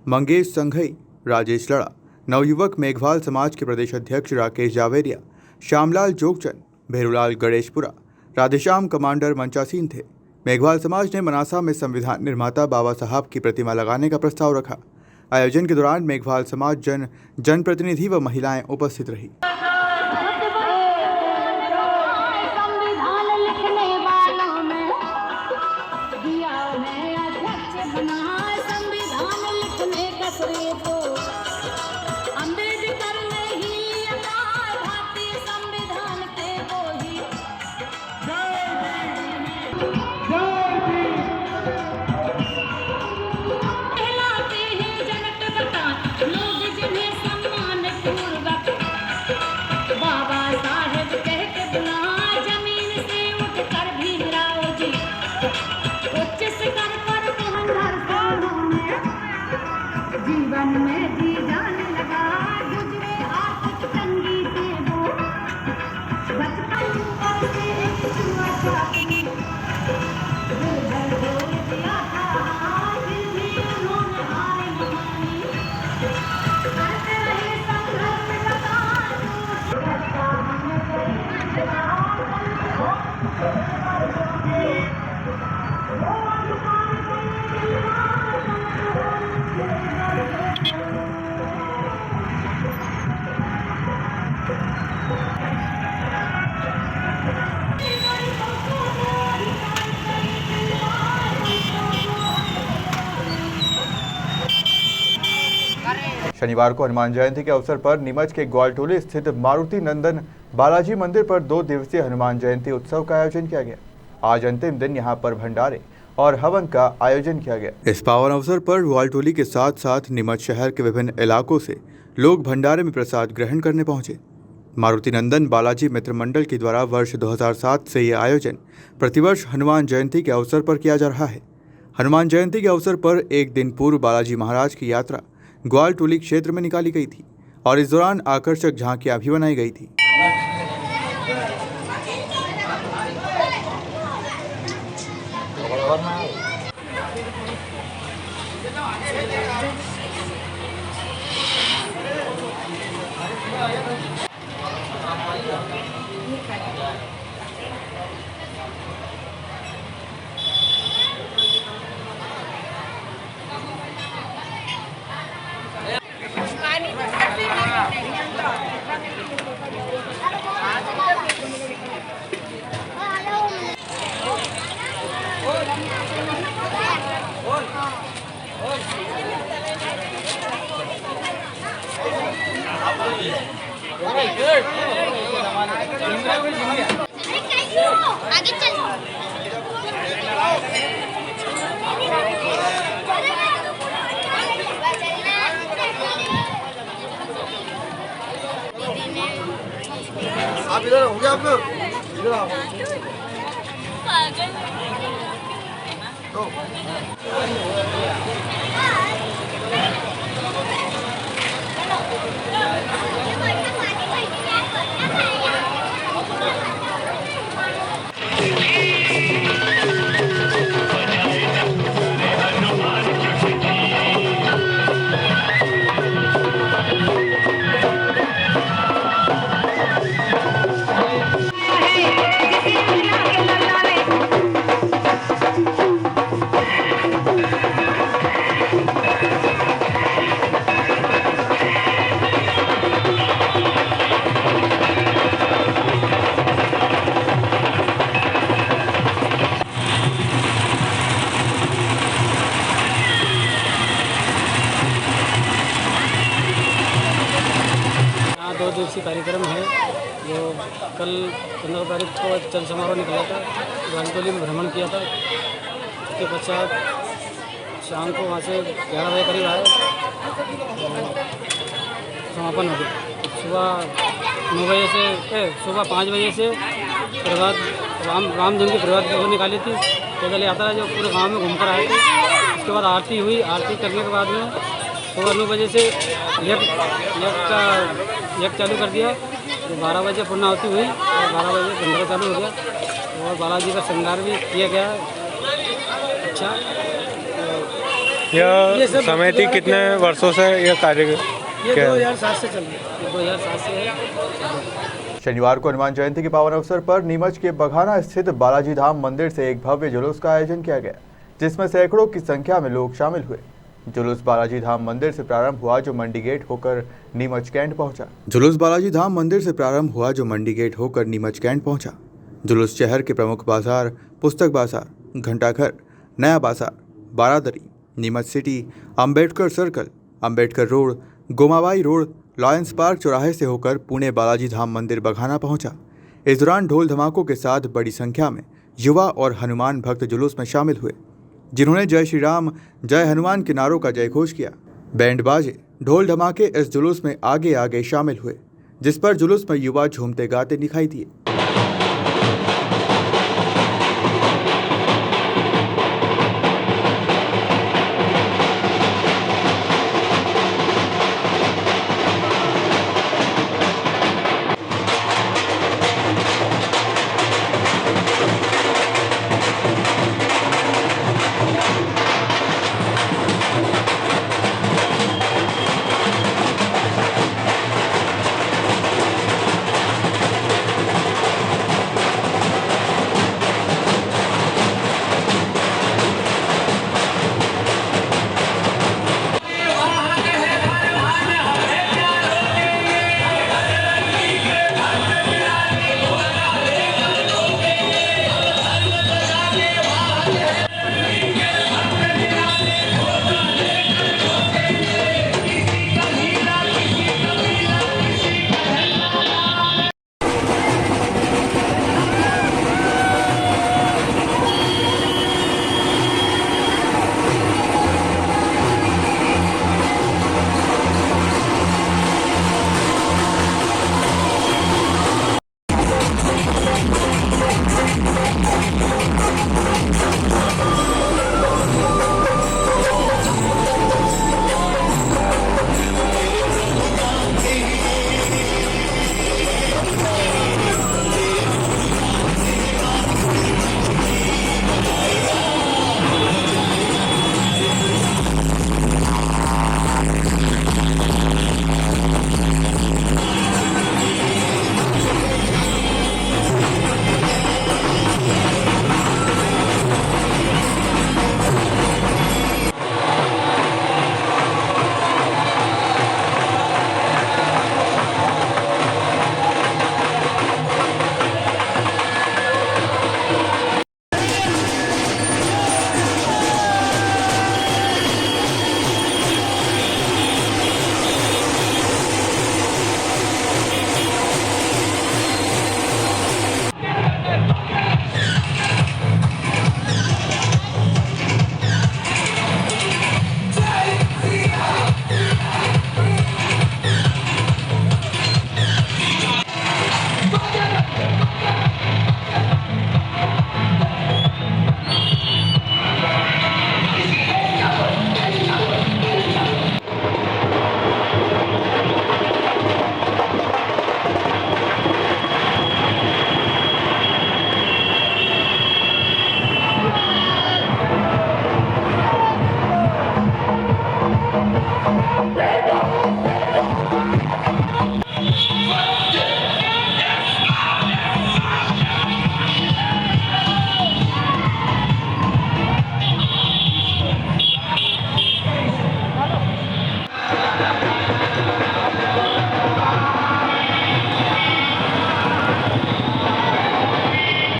मंगेश संघई, राजेश लड़ा, नवयुवक मेघवाल समाज के प्रदेश अध्यक्ष राकेश जावेरिया, श्यामलाल जोगचंद, भेरूलाल गणेशपुरा, राधेश्याम कमांडर मंचासीन थे। मेघवाल समाज ने मनासा में संविधान निर्माता बाबा साहब की प्रतिमा लगाने का प्रस्ताव रखा। आयोजन के दौरान मेघवाल समाज जनप्रतिनिधि व महिलाएं उपस्थित रही। शनिवार को हनुमान जयंती के अवसर पर नीमच के ग्वालटोली स्थित मारुति नंदन बालाजी मंदिर पर 2 दिवसीय हनुमान जयंती उत्सव का आयोजन किया गया। आज अंतिम दिन यहां पर भंडारे और हवन का आयोजन किया गया। इस पावन अवसर पर ग्वालटोली के साथ साथ नीमच शहर के विभिन्न इलाकों से लोग भंडारे में प्रसाद ग्रहण करने पहुंचे। मारुति नंदन बालाजी मित्र मंडल के द्वारा वर्ष 2007 से यह आयोजन प्रतिवर्ष हनुमान जयंती के अवसर पर किया जा रहा है। हनुमान जयंती के अवसर पर एक दिन पूर्व बालाजी महाराज की यात्रा ग्वालटोली क्षेत्र में निकाली गई थी और इस दौरान आकर्षक झांकियां भी बनाई गई थी। आप इधर हो गया, आप लोग इधर आओ। दो दिवसीय कार्यक्रम है जो कल 15 तारीख को चल समारोह निकला था, ग्वालटोली में भ्रमण किया था। उसके पश्चात शाम को वहाँ से 11 बजे करीब आए, समापन हो गया। सुबह 9 बजे से सुबह 5 बजे से प्रभात राम जन्म की प्रभात फेरी निकाली थी। पैदल यात्रा जो पूरे गांव में घूमकर आए थे। उसके बाद आरती हुई। आरती करने के बाद में सुबह 9 बजे से यज्ञ चालू कर दिया। 12 बजे पूर्णाहुति हुई और 12 बजे भंडारा चालू हो गया और बालाजी का श्रृंगार भी किया गया। अच्छा यह समिति कितने वर्षों से यह कार्य ये 2007 से चल रही है, 2007 से है। शनिवार को हनुमान जयंती के पावन अवसर पर नीमच के बघाना स्थित बालाजी धाम मंदिर से एक भव्य जुलूस का आयोजन किया गया, जिसमें सैकड़ों की संख्या में लोग शामिल हुए। जुलूस बालाजी धाम मंदिर से प्रारंभ हुआ जो मंडी गेट होकर नीमच कैंट पहुंचा। जुलूस बालाजी धाम मंदिर से प्रारंभ हुआ जो मंडी गेट होकर नीमच कैंट पहुंचा। जुलूस शहर के प्रमुख बाजार, पुस्तक बाजार, घंटाघर, नया बाजार, Baradari, Neemuch city, Ambedkar circle, Ambedkar road, Gomabai road, lions park चौराहे से होकर पुणे बालाजी धाम मंदिर बघाना पहुंचा। इस दौरान ढोल धमाकों के साथ बड़ी संख्या में युवा और हनुमान भक्त जुलूस में शामिल हुए, जिन्होंने जय श्री राम, जय हनुमान के नारों का जयघोष किया। बैंड बाजे, ढोल धमाके इस जुलूस में आगे आगे शामिल हुए, जिस पर जुलूस में युवा झूमते गाते दिखाई दिए।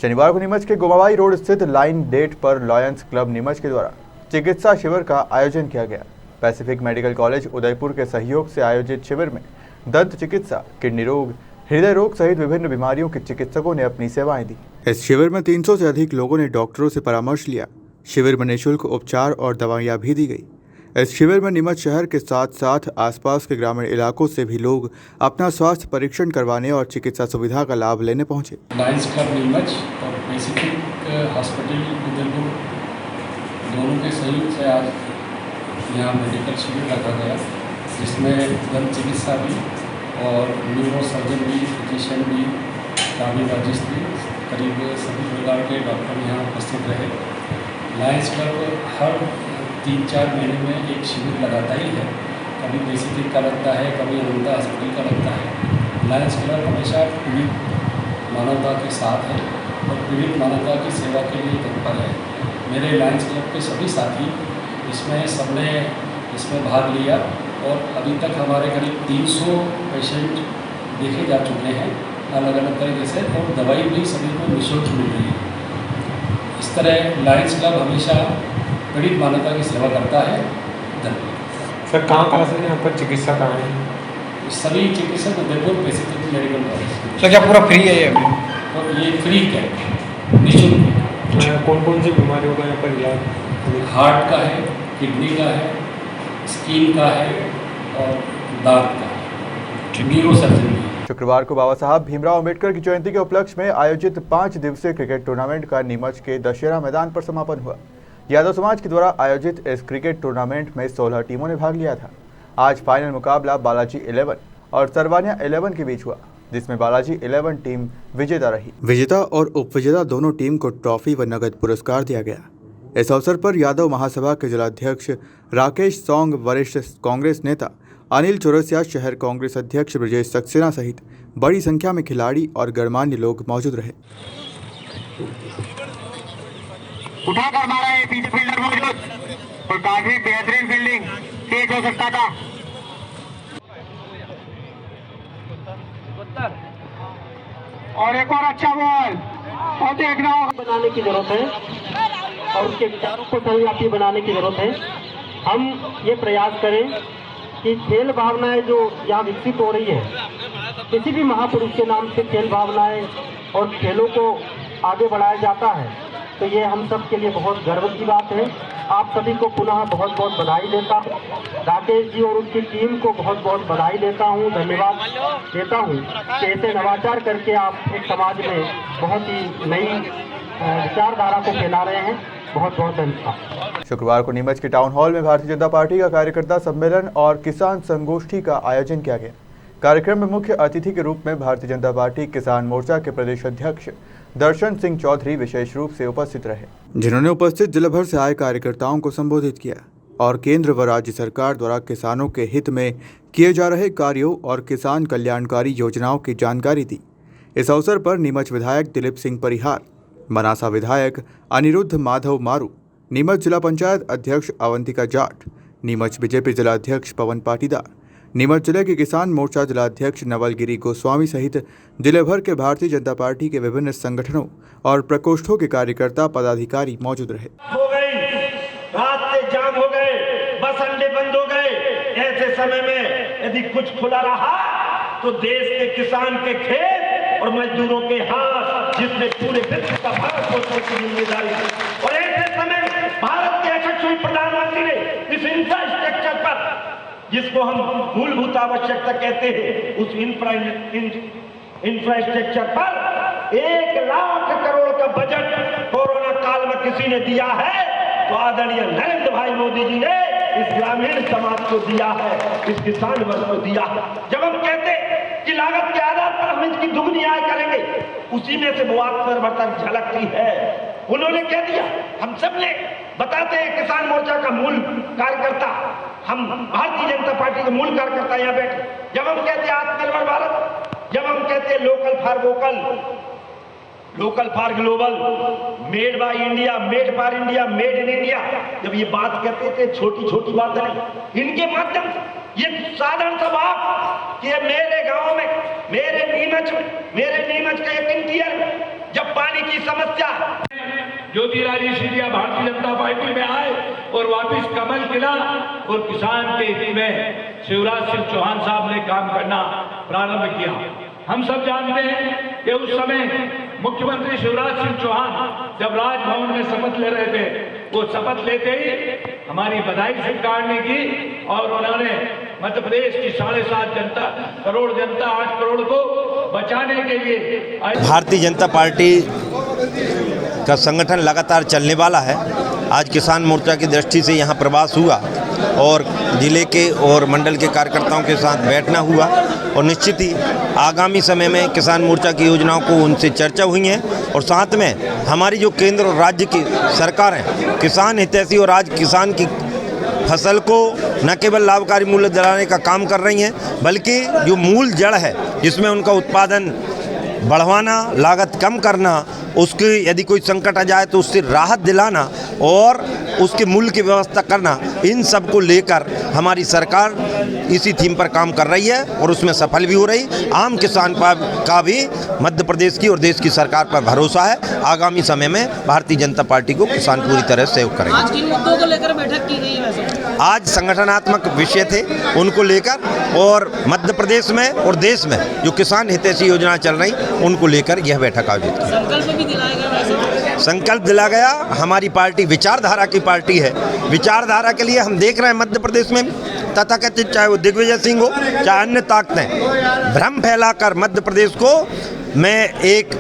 शनिवार को नीमच के गोमाबाई रोड स्थित लाइन डेट पर लॉयंस क्लब नीमच के द्वारा चिकित्सा शिविर का आयोजन किया गया। पैसिफिक मेडिकल कॉलेज उदयपुर के सहयोग से आयोजित शिविर में दंत चिकित्सा, किडनी रोग, हृदय रोग सहित विभिन्न बीमारियों के चिकित्सकों ने अपनी सेवाएं दी। इस शिविर में 300 से अधिक लोगों ने डॉक्टरों से परामर्श लिया। शिविर में निःशुल्क उपचार और दवाइयाँ भी दी गई। इस शिविर में नीमच शहर के साथ साथ आसपास के ग्रामीण इलाकों से भी लोग अपना स्वास्थ्य परीक्षण करवाने और चिकित्सा सुविधा का लाभ लेने पहुंचे। लायंस क्लब नीमच और पैसिफिक हॉस्पिटल उदयपुर दोनों के सहयोग से आज यहाँ मेडिकल शिविर रखा गया, जिसमें दंत चिकित्सा भी और न्यूरो सर्जन भी, फिजिशियन भी, कार्डियोलॉजिस्ट भी, करीब सभी प्रकार के डॉक्टर यहाँ उपस्थित रहे। लायंस क्लब हर 3-4 महीने में एक शिविर लगाता ही है। कभी बेसिक का लगता है, कभी अनंता हॉस्पिटल का लगता है। लायंस क्लब हमेशा पीड़ित मानवता के साथ है और पीड़ित मानवता की सेवा के लिए तत्पर है। मेरे लायंस क्लब के सभी साथी सबने इसमें भाग लिया और अभी तक हमारे करीब 300 पेशेंट देखे जा चुके हैं अलग अलग तरीके से, और दवाई भी सभी को निःशुल्क मिल रही है। इस तरह लायंस क्लब हमेशा पीड़ित मानवता की सेवा करता है। धन्यवाद। सर कहाँ से यहाँ पर चिकित्सा कहाँ है? सभी चिकित्सक Udaipur Pacific medical college. Sir क्या पूरा फ्री है ये अभी? तो ये फ्री कैंप निःशुल्क। कौन कौन सी बीमारियों का यहाँ पर इलाज? हार्ट का है, किडनी का है, स्किन का है और दांत का है, न्यूरोसर्जरी। शुक्रवार को बाबा साहब भीमराव अंबेडकर की जयंती के उपलक्ष्य में आयोजित 5 दिवसीय क्रिकेट टूर्नामेंट का नीमच के दशहरा मैदान पर समापन हुआ। यादव समाज के द्वारा आयोजित इस क्रिकेट टूर्नामेंट में 16 टीमों ने भाग लिया था। आज फाइनल मुकाबला बालाजी 11 और सरवानिया 11 के बीच हुआ, जिसमें बालाजी 11 टीम विजेता रही। विजेता और उपविजेता दोनों टीम को ट्रॉफी व नगद पुरस्कार दिया गया। इस अवसर पर यादव महासभा के जिलाध्यक्ष राकेश सौंग, वरिष्ठ कांग्रेस नेता अनिल चौरसिया, शहर कांग्रेस अध्यक्ष ब्रजेश सक्सेना सहित बड़ी संख्या में खिलाड़ी और गणमान्य लोग मौजूद रहे। उठाकर मारा है, पीछे फील्डर मौजूद और काफी बेहतरीन फील्डिंग तेज हो सकता था। और एक और अच्छा बॉल और देखना बनाने की जरूरत है और उसके विचारों को संव्यापी बनाने की जरूरत है। हम ये प्रयास करें कि खेल भावनाएं जो यहाँ विकसित हो रही है, किसी भी महापुरुष के नाम से खेल भावनाएं और खेलों को आगे बढ़ाया जाता है, तो ये हम सब के लिए बहुत गर्व की बात है। आप सभी को पुनः बहुत बहुत बधाई देता हूँ। राकेश जी और उनकी टीम को बहुत बहुत बधाई देता हूँ, धन्यवाद देता हूँ कि ऐसे नवाचार करके आप एक समाज में बहुत ही नई विचारधारा को फैला रहे हैं। बहुत बहुत धन्यवाद। शुक्रवार को नीमच के टाउन हॉल में भारतीय जनता पार्टी का कार्यकर्ता सम्मेलन और किसान संगोष्ठी का आयोजन किया गया। कार्यक्रम में मुख्य अतिथि के रूप में भारतीय जनता पार्टी किसान मोर्चा के प्रदेश अध्यक्ष दर्शन सिंह चौधरी विशेष रूप से उपस्थित रहे, जिन्होंने उपस्थित जिले भर से आए कार्यकर्ताओं को संबोधित किया और केंद्र व राज्य सरकार द्वारा किसानों के हित में किए जा रहे कार्यों और किसान कल्याणकारी योजनाओं की जानकारी दी। इस अवसर पर नीमच विधायक दिलीप सिंह परिहार, मनासा विधायक अनिरुद्ध माधव मारू, नीमच जिला पंचायत अध्यक्ष अवंतिका जाट, नीमच बीजेपी जिला अध्यक्ष पवन पाटीदार, नीमच जिले के किसान मोर्चा जिला अध्यक्ष नवलगिरी गोस्वामी सहित जिले भर के भारतीय जनता पार्टी के विभिन्न संगठनों और प्रकोष्ठों के कार्यकर्ता पदाधिकारी मौजूद रहे। हो गई, रास्ते जाम हो गए, बस अड्डे बंद हो गए। ऐसे समय में यदि कुछ खुला रहा तो देश के किसान के खेत और मजदूरों के हाथ, जिसमें पूरे विश्व का भारत पोषण की जिम्मेदारी है। और ऐसे समय भारत के यशस्वी प्रधानमंत्री ने इस इंफ्रास्ट्रक्चर पर, जिसको हम मूलभूत आवश्यकता कहते हैं, उस इंफ्रास्ट्रक्चर पर 1 लाख करोड़ का बजट कोरोना काल में किसी ने दिया है तो आदरणीय नरेंद्र भाई मोदी जी ने इस ग्रामीण समाज को दिया है, इस किसान वर्ग को दिया है। जब हम कहते कि लागत के आधार पर हम इसकी दुगनी आय करेंगे, उसी में से मुआवजा झलकती है। उन्होंने कह दिया, हम सब ने बताते हैं, किसान मोर्चा का मूल कार्यकर्ता, हम भारतीय जनता पार्टी के मूल कार्यकर्ता यहाँ बैठे। जब हम कहते हैं आत्मनिर्भर भारत, जब हम कहते हैं local for vocal, local for global, made by India, made for India, made in India, जब ये बात कहते थे, छोटी छोटी बात नहीं, इनके माध्यम से ये साधारण सा बात कि मेरे गांव में, मेरे नीमच का एक इंटीरियर में जब पानी की समस्या, ज्योतिरादित्य सिंधिया भारतीय जनता पार्टी में आए और वापिस कमल खिला और किसान के हित में शिवराज सिंह चौहान साहब ने काम करना प्रारंभ किया। हम सब जानते हैं कि उस समय मुख्यमंत्री शिवराज सिंह चौहान जब राजभवन में शपथ ले रहे थे, वो शपथ लेते ही हमारी बधाई स्वीकार ने की और उन्होंने मध्य प्रदेश की 7.5 करोड़ जनता 8 करोड़ को बचाने के लिए, भारतीय जनता पार्टी का संगठन लगातार चलने वाला है। आज किसान मोर्चा की दृष्टि से यहाँ प्रवास हुआ और जिले के और मंडल के कार्यकर्ताओं के साथ बैठना हुआ और निश्चित ही आगामी समय में किसान मोर्चा की योजनाओं को उनसे चर्चा हुई है और साथ में हमारी जो केंद्र और राज्य की सरकार है, किसान हितैषी और आज किसान की फसल को न केवल लाभकारी मूल्य दिलाने का काम कर रही हैं, बल्कि जो मूल जड़ है जिसमें उनका उत्पादन बढ़वाना, लागत कम करना, उसकी यदि कोई संकट आ जाए तो उससे राहत दिलाना और उसके मूल्य की व्यवस्था करना, इन सब को लेकर हमारी सरकार इसी थीम पर काम कर रही है और उसमें सफल भी हो रही। आम किसान का भी मध्य प्रदेश की और देश की सरकार पर भरोसा है। आगामी समय में भारतीय जनता पार्टी को किसान पूरी तरह सहयोग करेंगे। आज किन मुद्दों को लेकर बैठक की गई है वैसे? आज संगठनात्मक विषय थे, उनको लेकर और मध्य प्रदेश में और देश में जो किसान हितैषी योजना चल रही उनको लेकर यह बैठक आयोजित की। संकल्प भी दिलाया गया वैसे? संकल्प दिला गया। हमारी पार्टी विचारधारा की पार्टी है। विचारधारा के लिए हम देख रहे हैं मध्य प्रदेश में तथाकथित, चाहे वो दिग्विजय सिंह हो, चाहे अन्य ताकतें भ्रम फैलाकर मध्य प्रदेश को में एक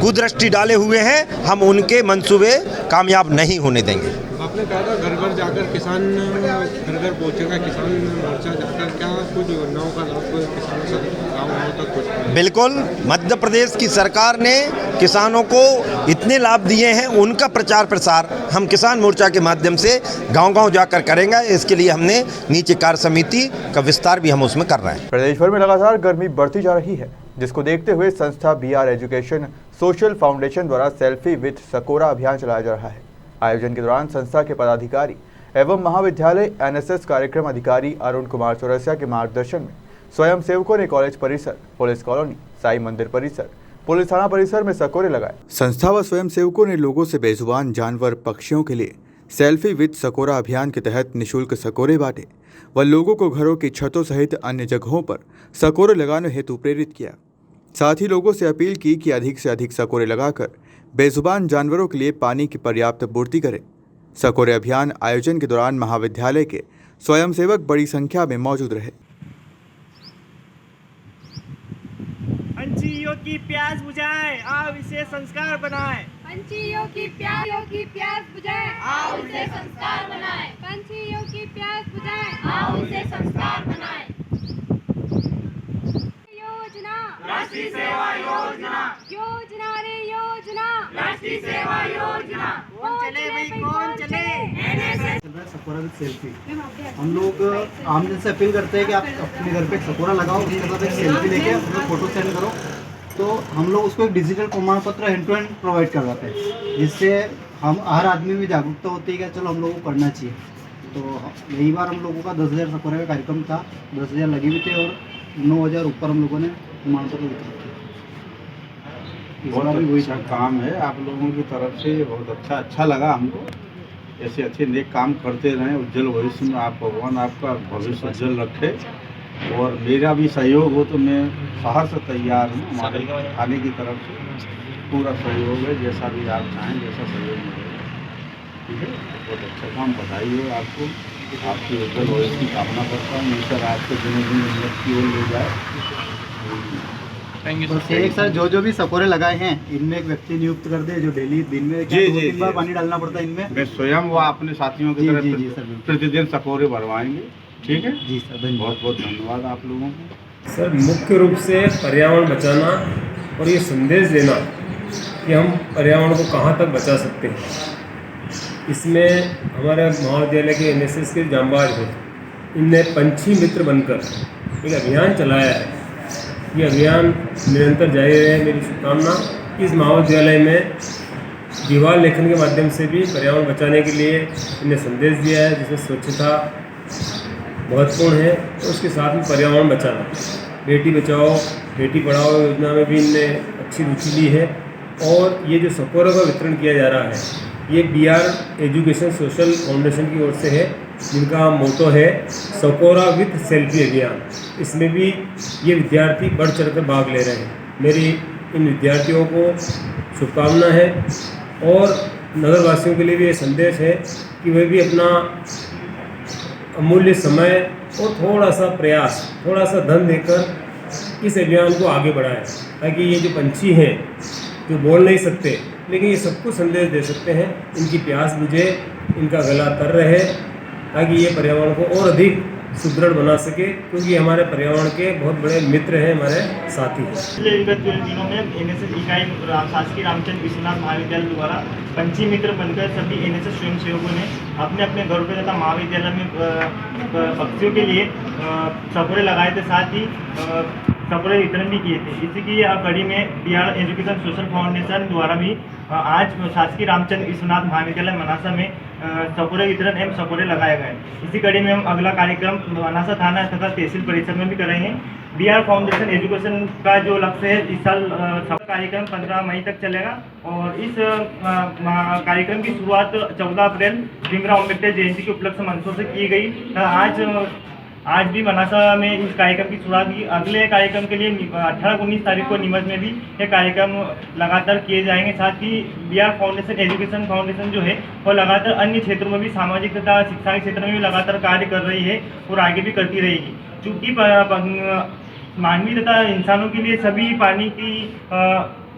कुदृष्टि डाले हुए हैं। हम उनके मंसूबे कामयाब नहीं होने देंगे। आपने कहा था घर घर जाकर किसान घर घर पहुंचेगा, किसान मोर्चा जाकर, क्या कुछ योजनाओं का लाभ किसानों से गाँव तक पहुंचेगा? बिल्कुल, मध्य प्रदेश की सरकार ने किसानों को इतने लाभ दिए हैं, उनका प्रचार प्रसार हम किसान मोर्चा के माध्यम से गांव-गांव जाकर करेंगे। इसके लिए हमने नीचे कार्य समिति का विस्तार भी हम उसमें कर रहे हैं। प्रदेश भर में लगातार गर्मी बढ़ती जा रही है, जिसको देखते हुए संस्था BR एजुकेशन सोशल फाउंडेशन द्वारा सेल्फी विथ सकोरा अभियान चलाया जा रहा है। आयोजन के दौरान संस्था के पदाधिकारी एवं महाविद्यालय NSS कार्यक्रम अधिकारी अरुण कुमार चौरसिया के मार्गदर्शन में स्वयंसेवकों ने कॉलेज परिसर, पुलिस कॉलोनी, साई मंदिर परिसर, पुलिस थाना परिसर में सकोरे लगाए। संस्था व स्वयंसेवकों ने लोगों से बेजुबान जानवर पक्षियों के लिए सेल्फी विद सकोरा अभियान के तहत निःशुल्क सकोरे बांटे व लोगों को घरों की छतों सहित अन्य जगहों पर सकोरे लगाने हेतु प्रेरित किया। साथ ही लोगों से अपील की कि अधिक से अधिक सकोरे लगाकर बेजुबान जानवरों के लिए पानी की पर्याप्त पूर्ति करें। सकोरे अभियान आयोजन के दौरान महाविद्यालय के स्वयंसेवक बड़ी संख्या में मौजूद रहे। पंछियों की प्यास बुझाएं, आओ इसे संस्कार बनाएं। पंछियों की प्यास बुझाएं, आओ इसे संस्कार बनाएं। पंछियों की प्यास बुझाएं, आओ इसे संस्कार बनाएं। योजना राष्ट्रीय सेवा योजना, योजना रे योजना, राष्ट्रीय सेवा योजना। कौन चले भाई, कौन चले? सकोरा विद सेल्फी। हम लोग आमजन से अपील करते हैं कि आप अपने घर पे एक सकोरा लगाओ, उसके साथ एक सेल्फी लेके अपना फोटो सेंड करो, तो हम लोग उसको एक डिजिटल प्रमाण पत्र हैंड टू हैंड प्रोवाइड करवाते हैं, जिससे हम हर आदमी में जागरूकता होती है कि चलो हम लोगों को करना चाहिए। तो यही बार हम लोगों का 10,000 सकोरे का कार्यक्रम था, 10,000 लगे भी थे और 9,000 ऊपर हम लोगों ने प्रमाण पत्र वितरित किया। बहुत अच्छा काम है आप लोगों की तरफ से, बहुत अच्छा लगा हमको। ऐसे अच्छे नेक काम करते रहें, उज्जवल भविष्य में आप भगवान आपका भविष्य उज्जवल रखे। और मेरा भी सहयोग हो तो मैं शहर से तैयार हूँ। हमारे थाने की तरफ से पूरा सहयोग है, जैसा भी आप चाहें वैसा सहयोग मिलेगा। ठीक है, बहुत अच्छा काम, बधाई हो आपको। आपकी उज्जवल भविष्य की कामना करता हूँ। ईश्वर आपको दिनों दिन उन्नत की ओर ले जाए। बस एक सर जो भी सकोरे लगाए हैं इनमें एक व्यक्ति नियुक्त कर दे जो डेली दिन में 2-3 बार पानी डालना पड़ता है इनमें। मैं स्वयं व अपने साथियों की तरफ प्रतिदिन सकोरे भरवाएंगे। ठीक है जी सर, बहुत बहुत धन्यवाद आप लोगों को। सर मुख्य रूप से पर्यावरण बचाना और ये संदेश देना कि हम पर्यावरण को कहाँ तक बचा सकते हैं। इसमें हमारे महाविद्यालय के NSS के जांबाज हैं, इनने पंछी मित्र बनकर एक अभियान चलाया है। ये अभियान निरंतर जारी रहे, मेरी शुभकामना। इस महाविद्यालय में दीवार लेखन के माध्यम से भी पर्यावरण बचाने के लिए इन्हें संदेश दिया है, जिसमें स्वच्छता महत्वपूर्ण है और उसके साथ में पर्यावरण बचाना, बेटी बचाओ बेटी पढ़ाओ योजना में भी इनने अच्छी रुचि ली है। और ये जो सकोरा का वितरण किया जा रहा है ये BR एजुकेशन सोशल फाउंडेशन की ओर से है, जिनका मोटो है सकोरा विद सेल्फी अभियान। इसमें भी ये विद्यार्थी बढ़ चढ़कर भाग ले रहे हैं। मेरी इन विद्यार्थियों को शुभकामना है और नगरवासियों के लिए भी ये संदेश है कि वे भी अपना अमूल्य समय और थोड़ा सा प्रयास, थोड़ा सा धन देकर इस अभियान को आगे बढ़ाएं, ताकि ये जो पंछी हैं जो बोल नहीं सकते लेकिन ये सबको संदेश दे सकते हैं, इनकी प्यास बुझे, इनका गला तर रहे, ताकि ये पर्यावरण को और अधिक सुदृढ़ बना सके, क्योंकि हमारे पर्यावरण के बहुत बड़े मित्र हैं, हमारे साथी हैं। पिछले विगत दिनों में एनएसएस इकाई शासकीय रामचंद्र विश्वनाथ महाविद्यालय द्वारा पंची मित्र बनकर सभी एनएसएस स्वयंसेवकों ने अपने अपने घरों पे तथा महाविद्यालय में पक्षियों के लिए सकोरे लगाए थे, साथ ही सकोरे वितरण भी किए थे। इसी की कड़ी में बिहार एजुकेशन सोशल फाउंडेशन द्वारा भी आज शासकीय रामचंद्र विश्वनाथ महाविद्यालय मनासा में सकोरे वितरण एवं सकोरे लगाए गए। इसी कड़ी में हम अगला कार्यक्रम मनासा थाना तथा तहसील परिसर में भी करेंगे। बिहार फाउंडेशन एजुकेशन का जो लक्ष्य है, इस साल कार्यक्रम 15 मई तक चलेगा और इस कार्यक्रम की शुरुआत 14 अप्रैल भीमराव अम्बेडकर जयंती के उपलक्ष्य मंचों से की गई। आज भी मनासा में इस कार्यक्रम की शुरुआत की। अगले कार्यक्रम के लिए 18-19 तारीख को नीमच में भी ये कार्यक्रम लगातार किए जाएंगे। साथ ही बिहार फाउंडेशन एजुकेशन फाउंडेशन जो है वो लगातार अन्य क्षेत्रों में भी, सामाजिक तथा शिक्षा के क्षेत्र में भी लगातार कार्य कर रही है और आगे भी करती रहेगी। चूँकि मानवीय तथा इंसानों के लिए सभी पानी की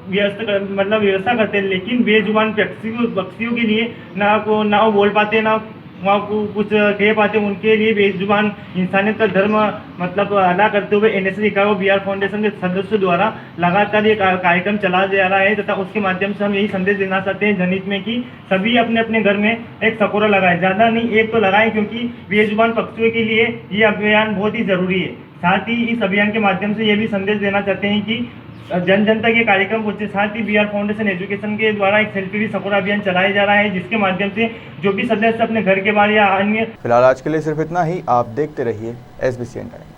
व्यवस्था करते हैं, लेकिन बेजुबान पक्षियों के लिए ना वो बोल पाते, ना वहाँ को कुछ कह पाते, उनके लिए बेजुबान इंसानियत का धर्म अदा करते हुए एनएसएस इकाई बिहार फाउंडेशन के सदस्यों द्वारा लगातार ये कार्यक्रम चला जा रहा है तथा उसके माध्यम से हम यही संदेश देना चाहते हैं जनहित में कि सभी अपने अपने घर में एक सकोरा लगाएं। ज़्यादा नहीं, एक तो लगाएं, क्योंकि बेजुबान पक्षियों के लिए ये अभियान बहुत ही ज़रूरी है। साथ ही इस अभियान के माध्यम से ये भी संदेश देना चाहते हैं कि जन जन तक ये कार्यक्रम पहुंचे। साथ ही बिहार फाउंडेशन एजुकेशन के द्वारा एक सेल्फी भी सकोरा अभियान चलाया जा रहा है, जिसके माध्यम से जो भी सदस्य अपने घर के बाहर या अन्य। फिलहाल आज के लिए सिर्फ इतना ही। आप देखते रहिए SBCN टाइम।